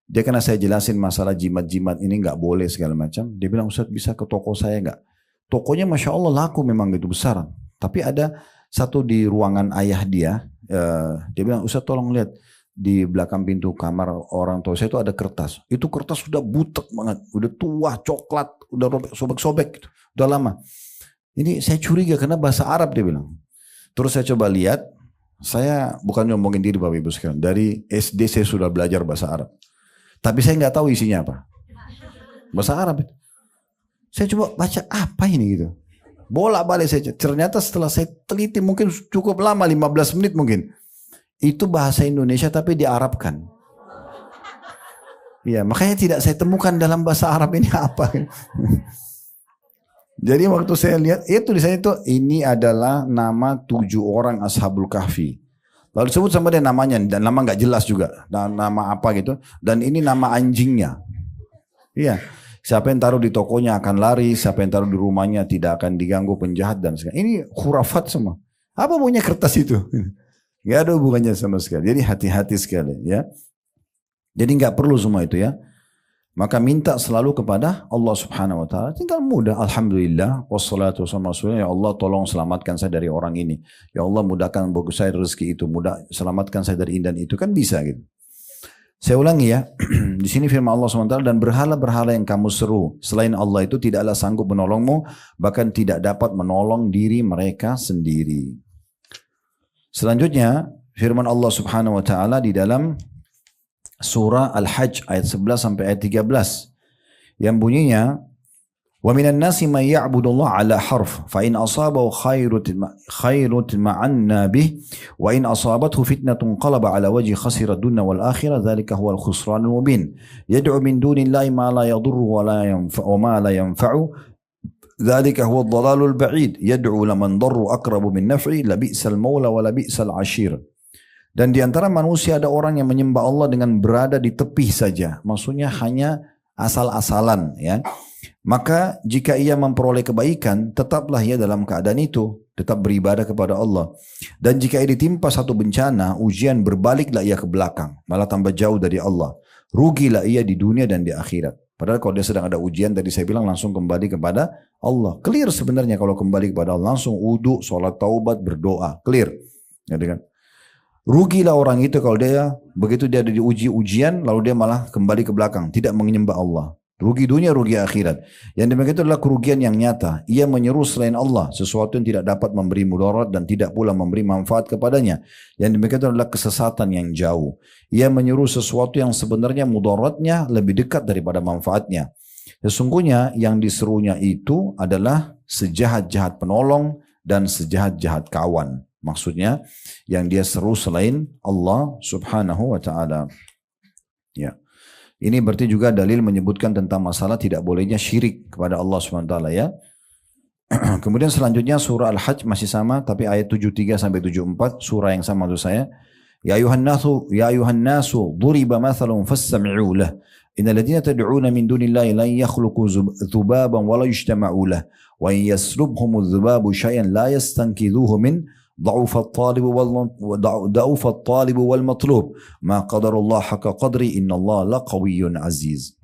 Speaker 1: Dia karena saya jelasin masalah jimat-jimat ini nggak boleh segala macam. Dia bilang Ustaz bisa ke toko saya nggak? Tokonya Masya Allah laku memang gitu besar. Tapi ada satu di ruangan ayah dia. Dia bilang Ustaz tolong lihat. Di belakang pintu kamar orang tua saya itu ada kertas. Itu kertas sudah butek banget. Udah tua, coklat. Udah sobek-sobek gitu. Udah lama. Ini saya curiga karena bahasa Arab dia bilang. Terus saya coba lihat. Saya bukan nyombongin diri Bapak Ibu sekalian. Dari SD saya sudah belajar bahasa Arab. Tapi saya nggak tahu isinya apa. Bahasa Arab itu. Saya coba baca apa ini gitu. Bolak-balik saya. Ternyata setelah saya teliti mungkin cukup lama 15 menit mungkin. Itu bahasa Indonesia tapi diarabkan. Ya, makanya tidak saya temukan dalam bahasa Arab ini apa. Jadi waktu saya lihat itu di sana itu ini adalah nama 7 orang Ashabul Kahfi. Lalu disebut sama dia namanya dan nama nggak jelas juga. Dan nama apa gitu. Dan ini nama anjingnya. Iya. Siapa yang taruh di tokonya akan lari, siapa yang taruh di rumahnya tidak akan diganggu penjahat dan segala. Ini khurafat semua. Apa punya kertas itu? Gak ada hubungannya sama sekali. Jadi hati-hati sekali ya. Jadi gak perlu semua itu ya. Maka minta selalu kepada Allah Subhanahu Wa Taala. Tinggal mudah. Alhamdulillah. Wassalatu wassalamu. Ya Allah tolong selamatkan saya dari orang ini. Ya Allah mudahkan bagus saya rezeki itu. Selamatkan saya dari ini dan itu kan bisa gitu. Saya ulangi ya. Di sini firman Allah SWT dan berhala-berhala yang kamu seru selain Allah itu tidaklah sanggup menolongmu. Bahkan tidak dapat menolong diri mereka sendiri. Selanjutnya firman Allah Subhanahu wa taala di dalam surah Al-Hajj ayat 11 sampai ayat 13 yang bunyinya wa minan nasi may ya'budullah ala harf fa in asabahu khairun ma'anna bih wa in asabathu fitnatun qalaba ala wajhi khasira dunya wal akhirah dzalika huwal khusranul mubin yad'u min dunillahi ma la yadurru wa ma la yanfa'u ذلك هو الضلال البعيد يدعو لمن ضر أقرب من نفعه لبئس المولى ولبئس العشير. Dan di antara manusia ada orang yang menyembah Allah dengan berada di tepi saja. Maksudnya hanya asal-asalan ya. Maka jika ia memperoleh kebaikan, tetaplah ia dalam keadaan itu, tetap beribadah kepada Allah. Dan jika ia ditimpa satu bencana, ujian berbaliklah ia ke belakang, malah tambah jauh dari Allah. Rugilah ia di dunia dan di akhirat. Padahal kalau dia sedang ada ujian, tadi saya bilang langsung kembali kepada Allah. Clear sebenarnya kalau kembali kepada Allah. Langsung wudu, sholat taubat, berdoa. Clear. Ya, kan? Rugilah orang itu kalau dia, begitu dia ada diuji ujian, lalu dia malah kembali ke belakang. Tidak menyembah Allah. Rugi dunia, rugi akhirat. Yang demikian itu adalah kerugian yang nyata. Ia menyeru selain Allah, sesuatu yang tidak dapat memberi mudarat dan tidak pula memberi manfaat kepadanya. Yang demikian itu adalah kesesatan yang jauh. Ia menyeru sesuatu yang sebenarnya mudaratnya lebih dekat daripada manfaatnya. Sesungguhnya yang diserunya itu adalah sejahat-jahat penolong dan sejahat-jahat kawan. Maksudnya yang dia seru selain Allah subhanahu wa ta'ala. Ya. Ini berarti juga dalil menyebutkan tentang masalah tidak bolehnya syirik kepada Allah SWT ya. Kemudian selanjutnya surah Al-Hajj masih sama tapi ayat 73 sampai 74 surah yang sama maksud saya. Ya ayuhan nasu duriba mathalun fastami'u lah. Innal ladzina tad'una min dunillahi lan yakhluqu dhubaban wa la yajtama'u lah. Wa in yaslubhumudz dhubabu syai'an la yastankidhuhu min ضعف الطالب والمطلوب ما قدر الله حق قدري إن الله لقوي عزيز.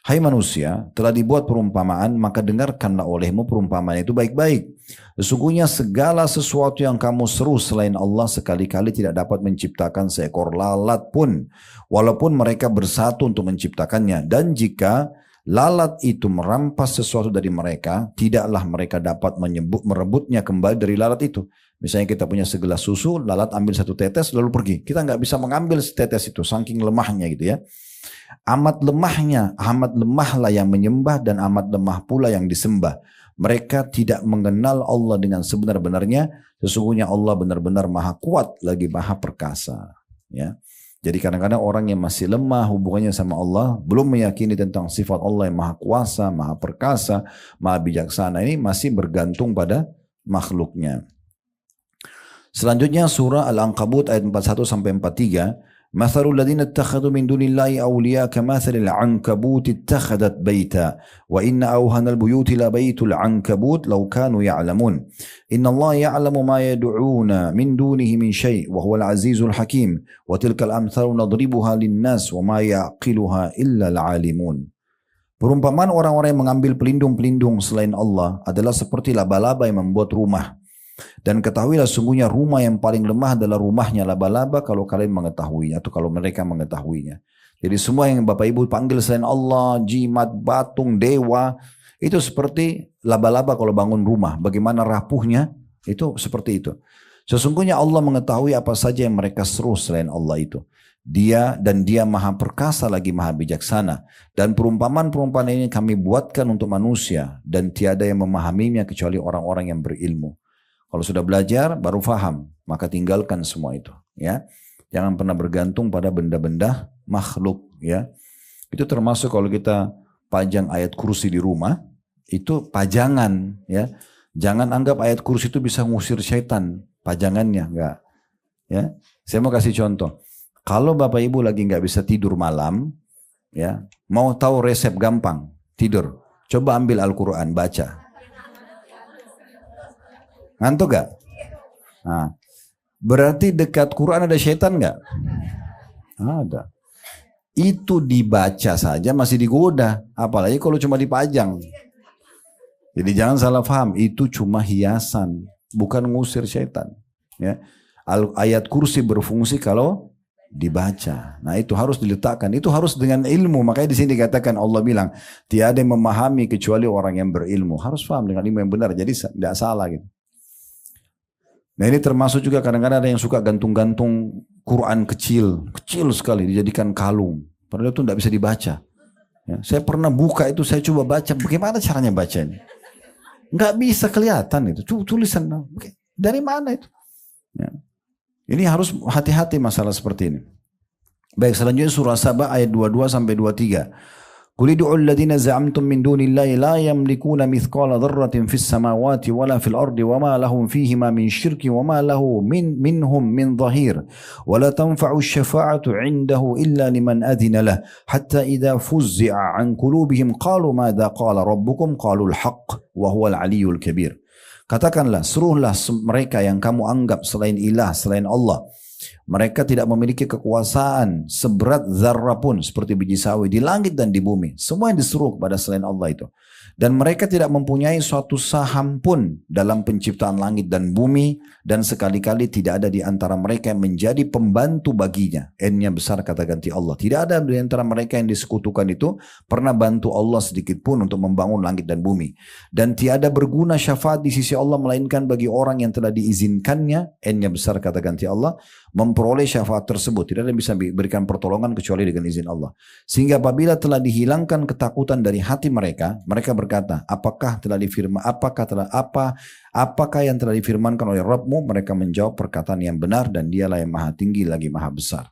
Speaker 1: Hai manusia, telah dibuat perumpamaan, maka dengarkanlah olehmu perumpamaan itu baik-baik. Sesungguhnya segala sesuatu yang kamu seru selain Allah sekali-kali tidak dapat menciptakan seekor lalat pun, walaupun mereka bersatu untuk menciptakannya. Dan jika lalat itu merampas sesuatu dari mereka, tidaklah mereka dapat merebutnya kembali dari lalat itu. Misalnya kita punya segelas susu, lalat ambil satu tetes lalu pergi. Kita nggak bisa mengambil setetes itu, saking lemahnya gitu ya. Amat lemahlah yang menyembah dan amat lemah pula yang disembah. Mereka tidak mengenal Allah dengan sebenar-benarnya. Sesungguhnya Allah benar-benar maha kuat lagi maha perkasa. Ya. Jadi kadang-kadang orang yang masih lemah hubungannya sama Allah, belum meyakini tentang sifat Allah yang maha kuasa, maha perkasa, maha bijaksana, ini masih bergantung pada makhluknya. Selanjutnya surah Al-Ankabut ayat 41 sampai 43. Mathalul ladzina ittakhadhu min dunillahi awliya kamathalil ankabut ittakhadat baita wa inna awhanal buyuti la baitul ankabut law kanu ya'lamun. Innallaha ya'lamu ma yad'una min dunihi min syai' wa huwal azizul hakim wa tilkal amthalu nadribuha linnas wa ma yaqiluha illa al-alimun. Perumpamaan orang-orang yang mengambil pelindung-pelindung selain Allah adalah seperti laba-laba yang membuat rumah. Dan ketahuilah sungguhnya rumah yang paling lemah adalah rumahnya laba-laba kalau kalian mengetahuinya atau kalau mereka mengetahuinya. Jadi semua yang Bapak Ibu panggil selain Allah, jimat, batung, dewa, itu seperti laba-laba kalau bangun rumah. Bagaimana rapuhnya, itu seperti itu. Sesungguhnya Allah mengetahui apa saja yang mereka seru selain Allah itu. Dia maha perkasa lagi maha bijaksana. Dan perumpamaan-perumpamaan ini kami buatkan untuk manusia dan tiada yang memahaminya kecuali orang-orang yang berilmu. Kalau sudah belajar baru faham, maka tinggalkan semua itu, ya. Jangan pernah bergantung pada benda-benda makhluk, ya. Itu termasuk kalau kita pajang ayat kursi di rumah, itu pajangan, ya. Jangan anggap ayat kursi itu bisa ngusir syaitan, pajangannya enggak. Ya. Saya mau kasih contoh. Kalau Bapak Ibu lagi enggak bisa tidur malam, ya, mau tahu resep gampang tidur, coba ambil Al-Quran, baca. Ngantuk gak? Nah, berarti dekat Quran ada syaitan gak? Ada. Itu dibaca saja masih digoda. Apalagi kalau cuma dipajang. Jadi jangan salah paham. Itu cuma hiasan. Bukan ngusir syaitan. Ya. Ayat kursi berfungsi kalau dibaca. Nah itu harus diletakkan. Itu harus dengan ilmu. Makanya di sini dikatakan Allah bilang. Tiada yang memahami kecuali orang yang berilmu. Harus paham dengan ilmu yang benar. Jadi tidak salah gitu. Nah ini termasuk juga kadang-kadang ada yang suka gantung-gantung Quran kecil sekali dijadikan kalung. Padahal itu tidak bisa dibaca. Ya, saya pernah buka itu, saya coba baca, bagaimana caranya baca ini? Nggak bisa kelihatan itu, tulisan dari mana itu? Ya. Ini harus hati-hati masalah seperti ini. Baik, selanjutnya surah Sabah ayat 22 sampai 23. Qul ud'u alladhina za'amtum min dunillahi la yamlikuna mithqala dharratin fis samawati wala fil ardi wama lahum fihima min syirki wama lahu minhum min dhahir wala tanfa'u syafa'atu 'indahu illa liman adhina lah hatta idza fuzzi'a 'an qulubihim qalu madza qala rabbukum qalu al-haqq wa huwal 'aliyyul kabir. Katakanlah, seruhlah mereka yang kamu anggap selain ilah, selain Allah. Mereka tidak memiliki kekuasaan seberat zarrah pun seperti biji sawi di langit dan di bumi. Semua yang disuruh kepada selain Allah itu. Dan mereka tidak mempunyai suatu saham pun dalam penciptaan langit dan bumi. Dan sekali-kali tidak ada di antara mereka yang menjadi pembantu baginya. N-nya besar kata ganti Allah. Tidak ada di antara mereka yang disekutukan itu pernah bantu Allah sedikit pun untuk membangun langit dan bumi. Dan tiada berguna syafaat di sisi Allah melainkan bagi orang yang telah diizinkannya. N-nya besar kata ganti Allah. Memperoleh syafaat tersebut. Tidak ada yang bisa berikan pertolongan kecuali dengan izin Allah. Sehingga apabila telah dihilangkan ketakutan dari hati mereka, mereka berkata, apakah yang telah difirmankan oleh Rabbmu? Mereka menjawab perkataan yang benar dan dialah yang maha tinggi lagi maha besar.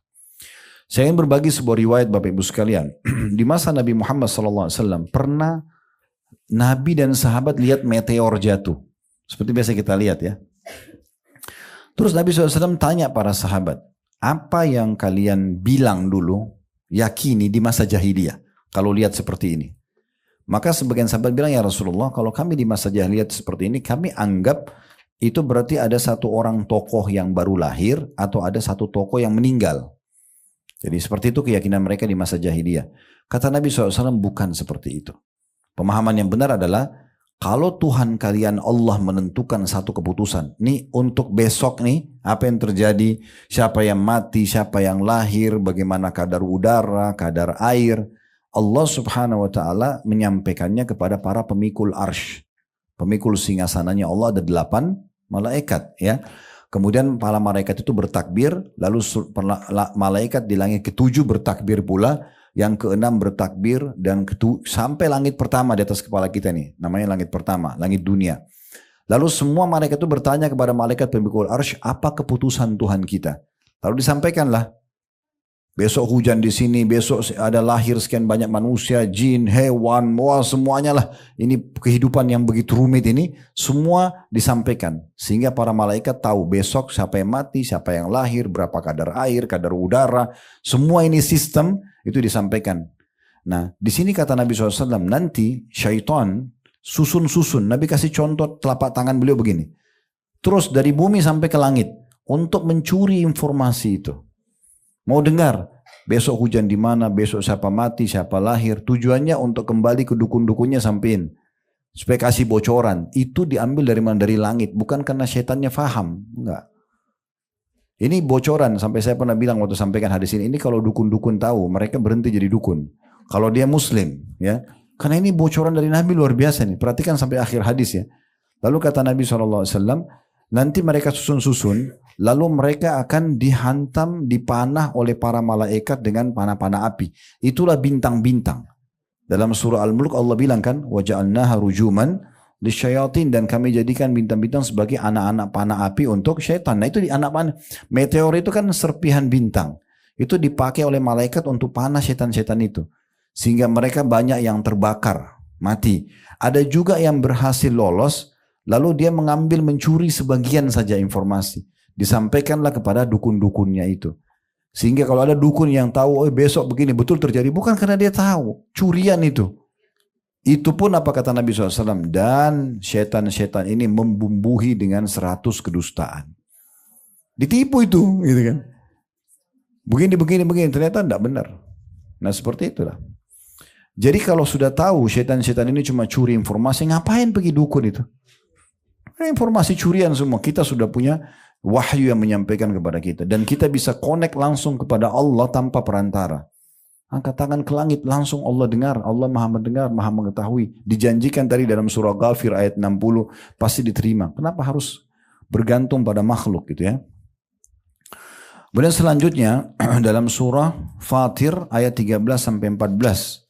Speaker 1: Saya ingin berbagi sebuah riwayat Bapak Ibu sekalian. Di masa Nabi Muhammad SAW pernah Nabi dan sahabat lihat meteor jatuh. Seperti biasa kita lihat ya. Terus Nabi SAW tanya para sahabat, apa yang kalian bilang dulu, yakini di masa jahiliyah kalau lihat seperti ini? Maka sebagian sahabat bilang, ya Rasulullah, kalau kami di masa jahiliyah seperti ini, kami anggap itu berarti ada satu orang tokoh yang baru lahir atau ada satu tokoh yang meninggal. Jadi seperti itu keyakinan mereka di masa jahiliyah. Kata Nabi SAW, bukan seperti itu. Pemahaman yang benar adalah, kalau Tuhan kalian Allah menentukan satu keputusan, nih untuk besok nih, apa yang terjadi, siapa yang mati, siapa yang lahir, bagaimana kadar udara, kadar air, Allah subhanahu wa ta'ala menyampaikannya kepada para pemikul arsh. Pemikul singgasananya Allah ada 8 malaikat ya. Kemudian para malaikat itu bertakbir, lalu malaikat di langit ke-7 bertakbir pula, yang ke-6 bertakbir, dan sampai langit pertama di atas kepala kita nih, namanya langit pertama, langit dunia. Lalu semua malaikat itu bertanya kepada malaikat pemikul arsh, apa keputusan Tuhan kita? Lalu disampaikanlah, besok hujan di sini, besok ada lahir sekian banyak manusia, jin, hewan, wah semuanya lah. Ini kehidupan yang begitu rumit ini, semua disampaikan. Sehingga para malaikat tahu besok siapa yang mati, siapa yang lahir, berapa kadar air, kadar udara. Semua ini sistem itu disampaikan. Nah di sini kata Nabi SAW, nanti syaitan susun-susun. Nabi kasih contoh telapak tangan beliau begini. Terus dari bumi sampai ke langit untuk mencuri informasi itu. Mau dengar besok hujan di mana, besok siapa mati, siapa lahir. Tujuannya untuk kembali ke dukun-dukunnya sampein. Supaya kasih bocoran. Itu diambil dari mana? Dari langit. Bukan karena setannya faham. Enggak. Ini bocoran. Sampai saya pernah bilang waktu sampaikan hadis ini. Ini kalau dukun-dukun tahu, mereka berhenti jadi dukun. Kalau dia muslim. Ya. Karena ini bocoran dari Nabi luar biasa nih. Perhatikan sampai akhir hadis ya. Lalu kata Nabi SAW, nanti mereka susun-susun. Lalu mereka akan dihantam, dipanah oleh para malaikat dengan panah-panah api. Itulah bintang-bintang. Dalam surah Al-Mulk Allah bilang kan, وَجَعَلْنَاهَا رُجُومًا لِلشَّيَاطِينَ, dan kami jadikan bintang-bintang sebagai anak-anak panah api untuk syaitan. Nah itu di anak panah. Meteor itu kan serpihan bintang. Itu dipakai oleh malaikat untuk panah syaitan-syaitan itu. Sehingga mereka banyak yang terbakar, mati. Ada juga yang berhasil lolos, lalu dia mengambil mencuri sebagian saja informasi. Disampaikanlah kepada dukun-dukunnya itu. Sehingga kalau ada dukun yang tahu, oh besok begini, betul terjadi. Bukan karena dia tahu, curian itu. Itu pun apa kata Nabi SAW, dan syaitan-syaitan ini membumbuhi dengan 100 kedustaan. Ditipu itu, gitu kan. Begini, ternyata tidak benar. Nah seperti itulah. Jadi kalau sudah tahu syaitan-syaitan ini cuma curi informasi, ngapain pergi dukun itu? Informasi curian semua, kita sudah punya wahyu yang menyampaikan kepada kita. Dan kita bisa connect langsung kepada Allah tanpa perantara. Angkat tangan ke langit, langsung Allah dengar. Allah maha mendengar, maha mengetahui. Dijanjikan tadi dalam surah Ghafir ayat 60, pasti diterima. Kenapa harus bergantung pada makhluk gitu ya? Kemudian selanjutnya dalam surah Fatir ayat 13-14.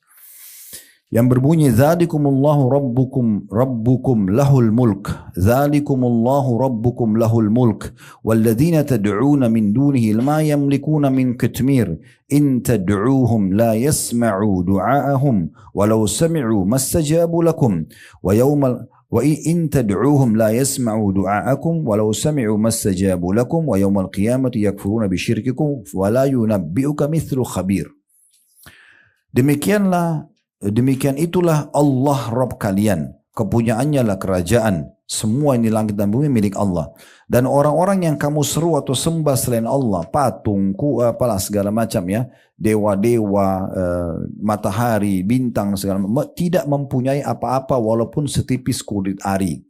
Speaker 1: Yang berbunyi, Dzalikumullahu rabbukum lahul mulk. Dzalikumullahu rabbukum lahul mulk. Walladzina tad'una min dunihi ma yamlikuna min qitmir. In tad'uuhum la yasma'u du'aahum. Walau sami'u mastajabu lakum. وإن تدعوهم لا يسمعوا دعاءكم ولو سمعوا ما استجابوا لكم ويوم القيامة يكفرون بشرككم ولا ينبئك مثل خبير. Demikian itulah Allah Rabb kalian. kepunyaannya lah kerajaan. Semua ini langit dan bumi milik Allah. Dan orang-orang yang kamu seru atau sembah selain Allah, patung, apalah segala macam ya, dewa-dewa, matahari, bintang segala macam, tidak mempunyai apa-apa walaupun setipis kulit ari.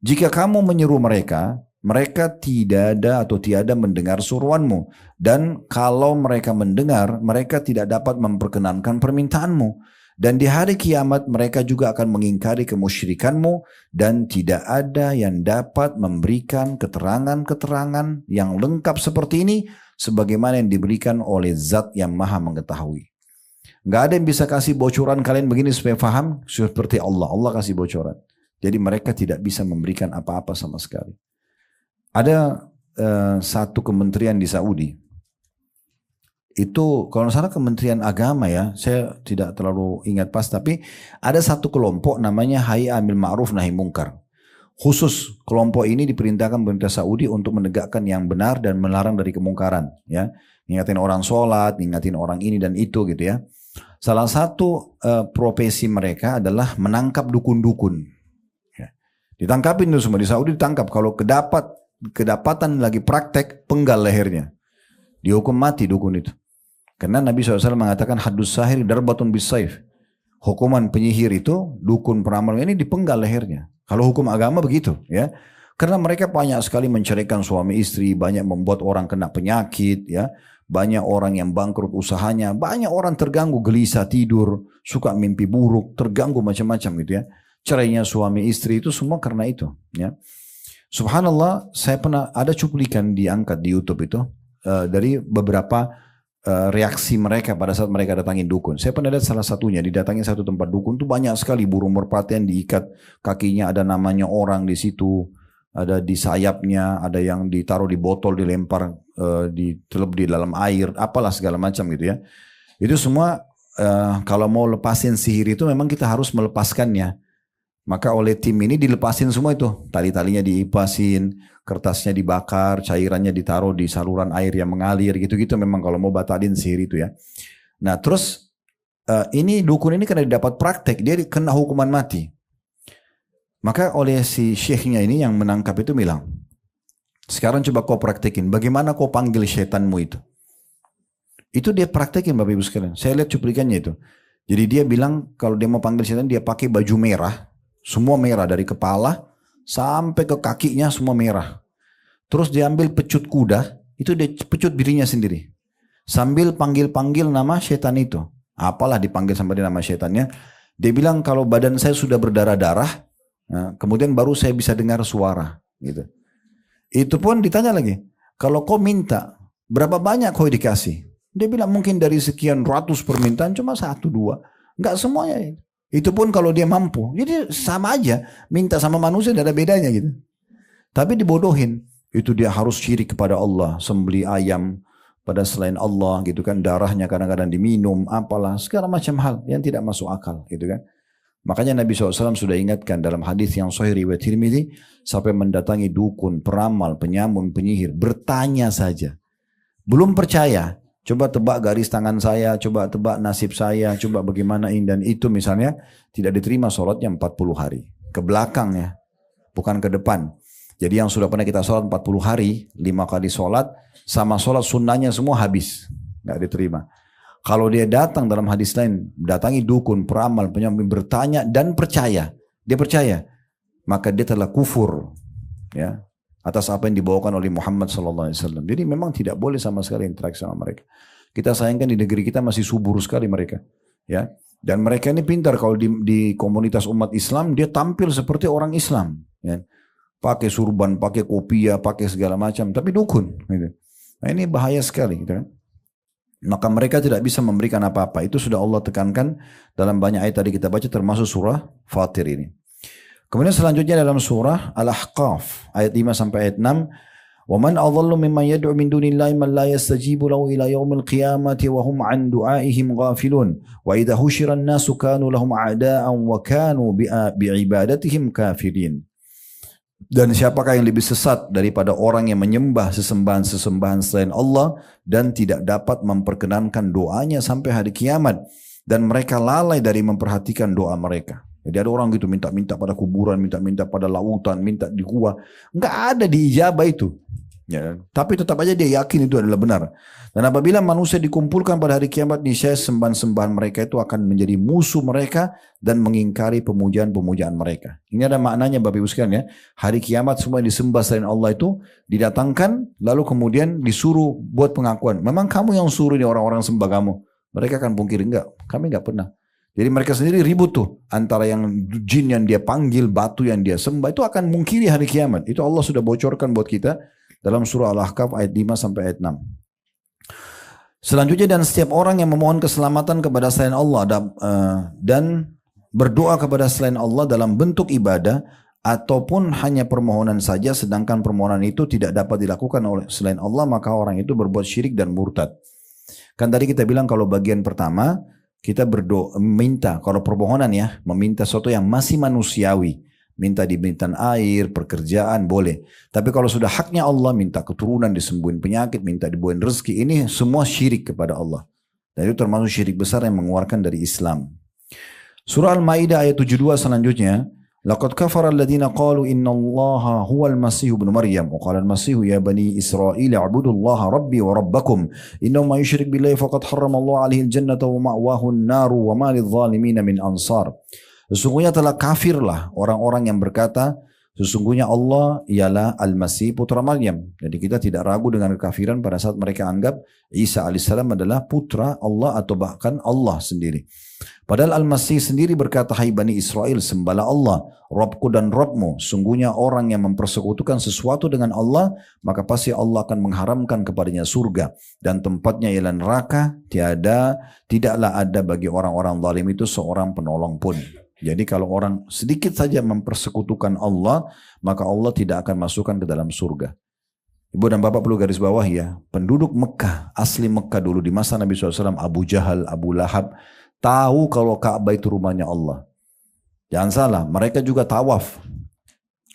Speaker 1: Jika kamu menyeru mereka, mereka tidak ada atau tiada mendengar suruhanmu. Dan kalau mereka mendengar, mereka tidak dapat memperkenankan permintaanmu. Dan di hari kiamat mereka juga akan mengingkari kemusyrikanmu dan tidak ada yang dapat memberikan keterangan-keterangan yang lengkap seperti ini sebagaimana yang diberikan oleh Zat yang Maha Mengetahui. Gak ada yang bisa kasih bocoran kalian begini supaya paham seperti Allah. Allah kasih bocoran. Jadi mereka tidak bisa memberikan apa-apa sama sekali. Ada satu kementerian di Saudi. Itu kalau salah Kementerian Agama ya, saya tidak terlalu ingat pas, tapi ada satu kelompok namanya Hayy Amil Ma'ruf Nahi Munkar. Khusus kelompok ini diperintahkan pemerintah Saudi untuk menegakkan yang benar dan melarang dari kemungkaran, ya. Ngingatin orang sholat, ngingatin orang ini dan itu gitu ya. Salah satu profesi mereka adalah menangkap dukun-dukun. Ya. Ditangkapin itu semua di Saudi, ditangkap. Kalau kedapatan lagi praktek, penggal lehernya. Dihukum mati dukun itu. Karena Nabi SAW mengatakan haddus sahir darbatun bisayf. Hukuman penyihir itu, dukun peramal ini dipenggal lehernya. Kalau hukum agama begitu ya. Karena mereka banyak sekali menceraikan suami istri, banyak membuat orang kena penyakit ya. Banyak orang yang bangkrut usahanya, banyak orang terganggu, gelisah tidur, suka mimpi buruk, terganggu macam-macam gitu ya. Cerainya suami istri itu semua karena itu ya. Subhanallah, saya pernah ada cuplikan diangkat di YouTube itu dari beberapa reaksi mereka pada saat mereka datangin dukun. Saya pernah lihat salah satunya, didatangi satu tempat dukun itu banyak sekali burung merpati yang diikat kakinya, ada namanya orang di situ, ada di sayapnya, ada yang ditaruh di botol, dilempar, ditelep di dalam air, apalah segala macam gitu ya. Itu semua kalau mau lepasin sihir itu memang kita harus melepaskannya. Maka oleh tim ini dilepasin semua itu, tali-talinya diipasin, kertasnya dibakar, cairannya ditaruh di saluran air yang mengalir, gitu-gitu memang kalau mau batalin sihir itu ya. Nah terus ini dukun ini karena didapat praktek, dia kena hukuman mati. Maka oleh si syekhnya ini yang menangkap itu bilang, sekarang coba kau praktekin, bagaimana kau panggil syaitanmu itu. Itu dia praktekin Bapak Ibu sekalian, saya lihat cuplikannya itu. Jadi dia bilang kalau dia mau panggil syaitan, dia pakai baju merah, semua merah dari kepala sampai ke kakinya semua merah. Terus dia ambil pecut kuda, itu dia pecut dirinya sendiri. Sambil panggil-panggil nama syaitan itu. Apalah dipanggil sampai nama syaitannya. Dia bilang kalau badan saya sudah berdarah-darah, nah, kemudian baru saya bisa dengar suara. Gitu. Itu pun ditanya lagi, kalau kau minta, berapa banyak kau dikasih? Dia bilang mungkin dari sekian ratus permintaan cuma 1-2. Enggak semuanya. Itu pun kalau dia mampu. Jadi sama aja. Minta sama manusia tidak ada bedanya gitu. Tapi dibodohin. Itu dia harus syirik kepada Allah. Sembeli ayam pada selain Allah gitu kan. Darahnya kadang-kadang diminum. Apalah. Segala macam hal yang tidak masuk akal gitu kan. Makanya Nabi SAW sudah ingatkan dalam hadis yang sahih riwayat Tirmidzi. Sampai mendatangi dukun, peramal, penyamun, penyihir. Bertanya saja. Belum percaya. Coba tebak garis tangan saya, coba tebak nasib saya, coba bagaimana ini dan itu misalnya, tidak diterima sholatnya 40 hari. Ke belakang ya, bukan ke depan. Jadi yang sudah pernah kita sholat 40 hari, 5 kali sholat, sama sholat sunnahnya semua habis. Nggak diterima. Kalau dia datang dalam hadis lain, datangi dukun, peramal, penyampai, bertanya dan percaya. Dia percaya, maka dia telah kufur. Ya. Atas apa yang dibawakan oleh Muhammad SAW. Jadi memang tidak boleh sama sekali interaksi sama mereka. Kita sayangkan di negeri kita masih subur sekali mereka. Ya. Dan mereka ini pintar kalau di komunitas umat Islam, dia tampil seperti orang Islam. Ya. Pakai surban, pakai kopiah, pakai segala macam. Tapi dukun. Gitu. Nah ini bahaya sekali. Gitu kan. Maka mereka tidak bisa memberikan apa-apa. Itu sudah Allah tekankan dalam banyak ayat tadi kita baca termasuk surah Fatir ini. Kemudian selanjutnya dalam surah Al-Ahqaf ayat 5 sampai ayat 6, "Wa man adhallu mimman yad'u min dunillahi man la yastajibu lahu ila yaumil qiyamati wa hum 'an du'aihim ghafilun wa idza hushira an-nasu kanu lahum a'da'an wa kanu bi'ibadatihim kafirin." Dan siapakah yang lebih sesat daripada orang yang menyembah sesembahan-sesembahan selain Allah dan tidak dapat memperkenankan doanya sampai hari kiamat dan mereka lalai dari memperhatikan doa mereka. Jadi ada orang gitu minta-minta pada kuburan, minta-minta pada lautan, minta di gua. Enggak ada diijabah itu. Ya, tapi tetap aja dia yakin itu adalah benar. Dan apabila manusia dikumpulkan pada hari kiamat, niscaya sembahan-sembahan mereka itu akan menjadi musuh mereka dan mengingkari pemujaan-pemujaan mereka. Ini ada maknanya Bapak Ibu sekalian ya. Hari kiamat semua disembah selain Allah itu didatangkan lalu kemudian disuruh buat pengakuan. Memang kamu yang suruh ini orang-orang sembah kamu. Mereka akan pungkiri, enggak, kami enggak pernah. Jadi mereka sendiri ribut tuh antara yang jin yang dia panggil, batu yang dia sembah itu akan mungkiri hari kiamat. Itu Allah sudah bocorkan buat kita dalam surah Al-Ahqaf ayat 5 sampai ayat 6. Selanjutnya, dan setiap orang yang memohon keselamatan kepada selain Allah dan berdoa kepada selain Allah dalam bentuk ibadah ataupun hanya permohonan saja, sedangkan permohonan itu tidak dapat dilakukan oleh selain Allah, maka orang itu berbuat syirik dan murtad. Kan tadi kita bilang kalau bagian pertama kita berdoa minta, kalau permohonan ya, meminta sesuatu yang masih manusiawi. Minta diberikan air, pekerjaan, boleh. Tapi kalau sudah haknya Allah, minta keturunan, disembuhin penyakit, minta dibuahin rezeki, ini semua syirik kepada Allah. Dan itu termasuk syirik besar yang mengeluarkan dari Islam. Surah Al-Ma'idah ayat 72 selanjutnya, laqad kafara alladhina qalu innallaha huwal masih ibnu Maryam wa qala al-masih ya bani Israil a'budullaha rabbi wa rabbakum innahu ma yusyrik billahi faqad harramallahu alaihi al-jannata wa ma'wahu an-naru wa ma lidh-dhalimin min ansar. Sesungguhnya telah kafirlah orang-orang yang berkata sesungguhnya Allah ialah Al-Masih putra Maryam. Jadi kita tidak ragu dengan kekafiran pada saat mereka anggap Isa alaihissalam adalah putra Allah atau bahkan Allah sendiri. Padahal Al-Masih sendiri berkata, hai Bani Israel, sembahlah Allah, Rabbku dan Rabbmu. Sungguhnya orang yang mempersekutukan sesuatu dengan Allah, maka pasti Allah akan mengharamkan kepadanya surga. Dan tempatnya ialah neraka, tidaklah ada bagi orang-orang zalim itu seorang penolong pun. Jadi kalau orang sedikit saja mempersekutukan Allah, maka Allah tidak akan masukkan ke dalam surga. Ibu dan Bapak perlu garis bawah ya, penduduk Mekah, asli Mekah dulu di masa Nabi SAW, Abu Jahal, Abu Lahab, tahu kalau Ka'bah itu rumahnya Allah. Jangan salah, mereka juga tawaf.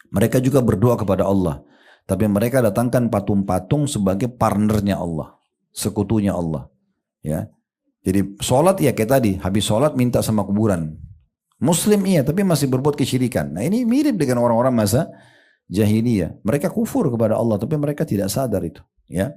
Speaker 1: Mereka juga berdoa kepada Allah. Tapi mereka datangkan patung-patung sebagai partnernya Allah, sekutunya Allah. Ya, jadi sholat ya kayak tadi, habis sholat minta sama kuburan. Muslim iya, tapi masih berbuat kesyirikan. Nah ini mirip dengan orang-orang masa jahiliyah. Mereka kufur kepada Allah, tapi mereka tidak sadar itu. Ya,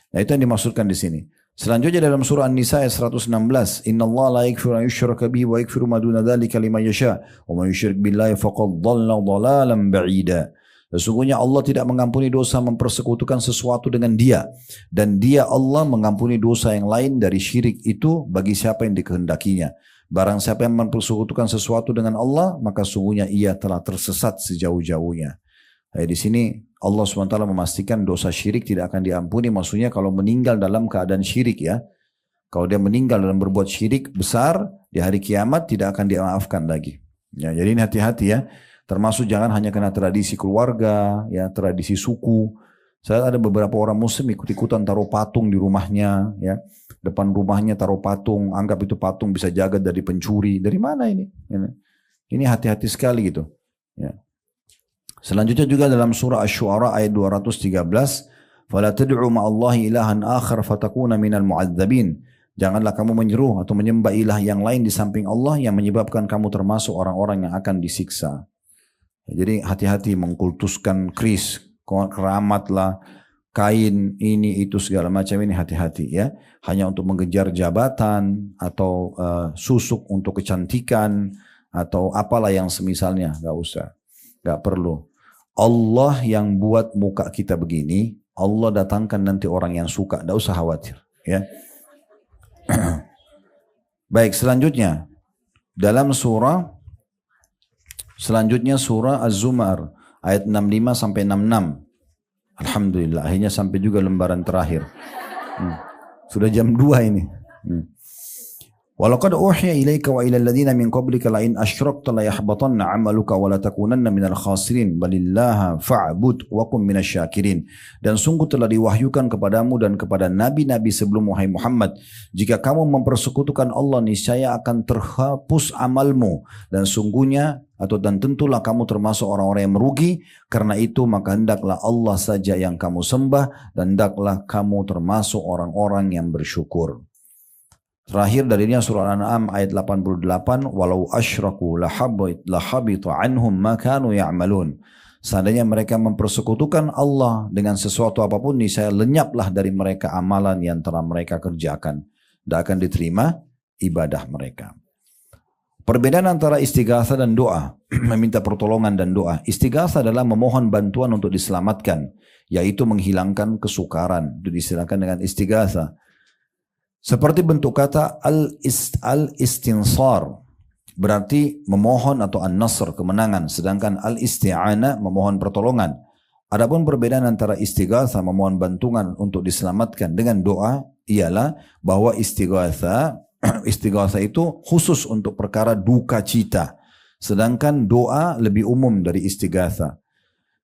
Speaker 1: nah itu yang dimaksudkan di sini. Selanjutnya dalam surah An-Nisa ayat 116, Inna Allah la yaghfiru an yushraka bihi wa yaghfiru ma duna dzalika liman yasha wa man yusyrik billahi faqad dhalla dhalalan ba'ida. Sesungguhnya Allah tidak mengampuni dosa mempersekutukan sesuatu dengan Dia, dan Dia Allah mengampuni dosa yang lain dari syirik itu bagi siapa yang dikehendakinya. Barang siapa yang mempersekutukan sesuatu dengan Allah, maka sungguhnya ia telah tersesat sejauh-jauhnya. Di sini Allah SWT memastikan dosa syirik tidak akan diampuni. Maksudnya kalau meninggal dalam keadaan syirik ya. Kalau dia meninggal dalam berbuat syirik besar, di hari kiamat tidak akan dimaafkan lagi. Ya, jadi ini hati-hati ya. Termasuk jangan hanya kena tradisi keluarga, ya, tradisi suku. Saya ada beberapa orang muslim ikut-ikutan taruh patung di rumahnya, ya. Depan rumahnya taruh patung, anggap itu patung bisa jaga dari pencuri. Dari mana ini? Ini hati-hati sekali gitu. Ya. Selanjutnya juga dalam surah Asy-Syu'ara ayat 213, "Fala tad'u ma'allahi ilahan akhar fatakuna minal mu'adzabin." Janganlah kamu menyeru atau menyembah ilah yang lain di samping Allah yang menyebabkan kamu termasuk orang-orang yang akan disiksa. Jadi hati-hati mengkultuskan kris, keramat lah, kain ini itu segala macam ini hati-hati ya. Hanya untuk mengejar jabatan atau susuk untuk kecantikan atau apalah yang semisalnya, nggak usah, nggak perlu. Allah yang buat muka kita begini, Allah datangkan nanti orang yang suka, nggak usah khawatir ya. Baik, selanjutnya dalam surah Az-Zumar ayat 65 sampai 66. Alhamdulillah, akhirnya sampai juga lembaran terakhir. Sudah jam 2 ini. Walaqad uhiya ilaika wa ilal ladzina min qablika la in asyrakta la yahbatanna 'amaluka wa la takunanna minal khasirin balillaha fa'bud wa kum minasyakirin. Dan sungguh telah diwahyukan kepadamu dan kepada nabi-nabi sebelum wahai Muhammad, jika kamu mempersekutukan Allah niscaya akan terhapus amalmu, dan sungguhnya dan tentulah kamu termasuk orang-orang yang merugi. Karena itu maka hendaklah Allah saja yang kamu sembah dan hendaklah kamu termasuk orang-orang yang bersyukur. Terakhir dalilnya surah Al-An'am ayat 88, walau asyraku lahabita anhum ma kanu ya'malun. Seandainya mereka mempersekutukan Allah dengan sesuatu apapun, niscaya lenyaplah dari mereka amalan yang telah mereka kerjakan. Tidak akan diterima ibadah mereka. Perbedaan antara istighatsah dan doa, meminta pertolongan dan doa. Istighatsah adalah memohon bantuan untuk diselamatkan, yaitu menghilangkan kesukaran. Itu diistilahkan dengan istighatsah. Seperti bentuk kata al-istinsar, berarti memohon atau an-nasr, kemenangan. Sedangkan al-isti'anah, memohon pertolongan. Adapun perbedaan antara istighatsah, memohon bantuan untuk diselamatkan, dengan doa, ialah bahwa istighatsah itu khusus untuk perkara duka cita. Sedangkan doa lebih umum dari istighatsah.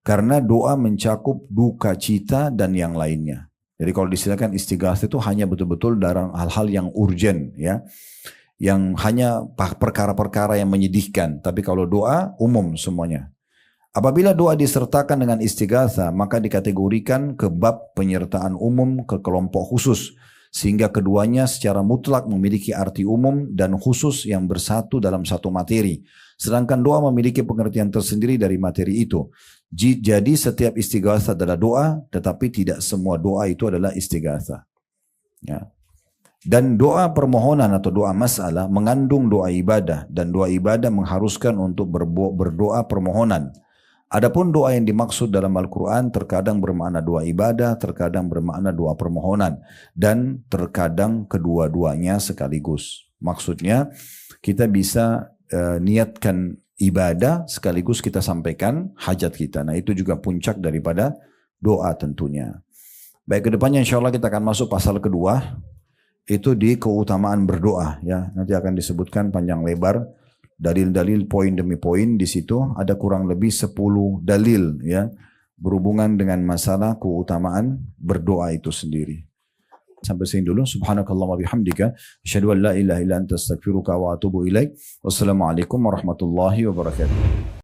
Speaker 1: Karena doa mencakup duka cita dan yang lainnya. Jadi kalau disilakan istighatsah itu hanya betul-betul dalam hal-hal yang urgent, ya, yang hanya perkara-perkara yang menyedihkan. Tapi kalau doa umum semuanya. Apabila doa disertakan dengan istighatsah, maka dikategorikan ke bab penyertaan umum ke kelompok khusus, sehingga keduanya secara mutlak memiliki arti umum dan khusus yang bersatu dalam satu materi. Sedangkan doa memiliki pengertian tersendiri dari materi itu. Jadi setiap istighatsah adalah doa, tetapi tidak semua doa itu adalah istighatsah. Ya. Dan doa permohonan atau doa masalah mengandung doa ibadah, dan doa ibadah mengharuskan untuk berdoa permohonan. Adapun doa yang dimaksud dalam Al-Quran terkadang bermakna doa ibadah, terkadang bermakna doa permohonan, dan terkadang kedua-duanya sekaligus. Maksudnya kita bisa niatkan ibadah sekaligus kita sampaikan hajat kita. Nah itu juga puncak daripada doa tentunya. Baik, kedepannya insya Allah kita akan masuk pasal kedua, itu di keutamaan berdoa. Ya, nanti akan disebutkan panjang lebar dalil-dalil poin demi poin. Di situ ada kurang lebih 10 dalil, ya, berhubungan dengan masalah keutamaan berdoa itu sendiri. Sampai sini dulu. Subhanakallah wa bihamdika asyhadu an la ilaha illa anta astaghfiruka wa atubu ilaik. Wassalamualaikum warahmatullahi wabarakatuh.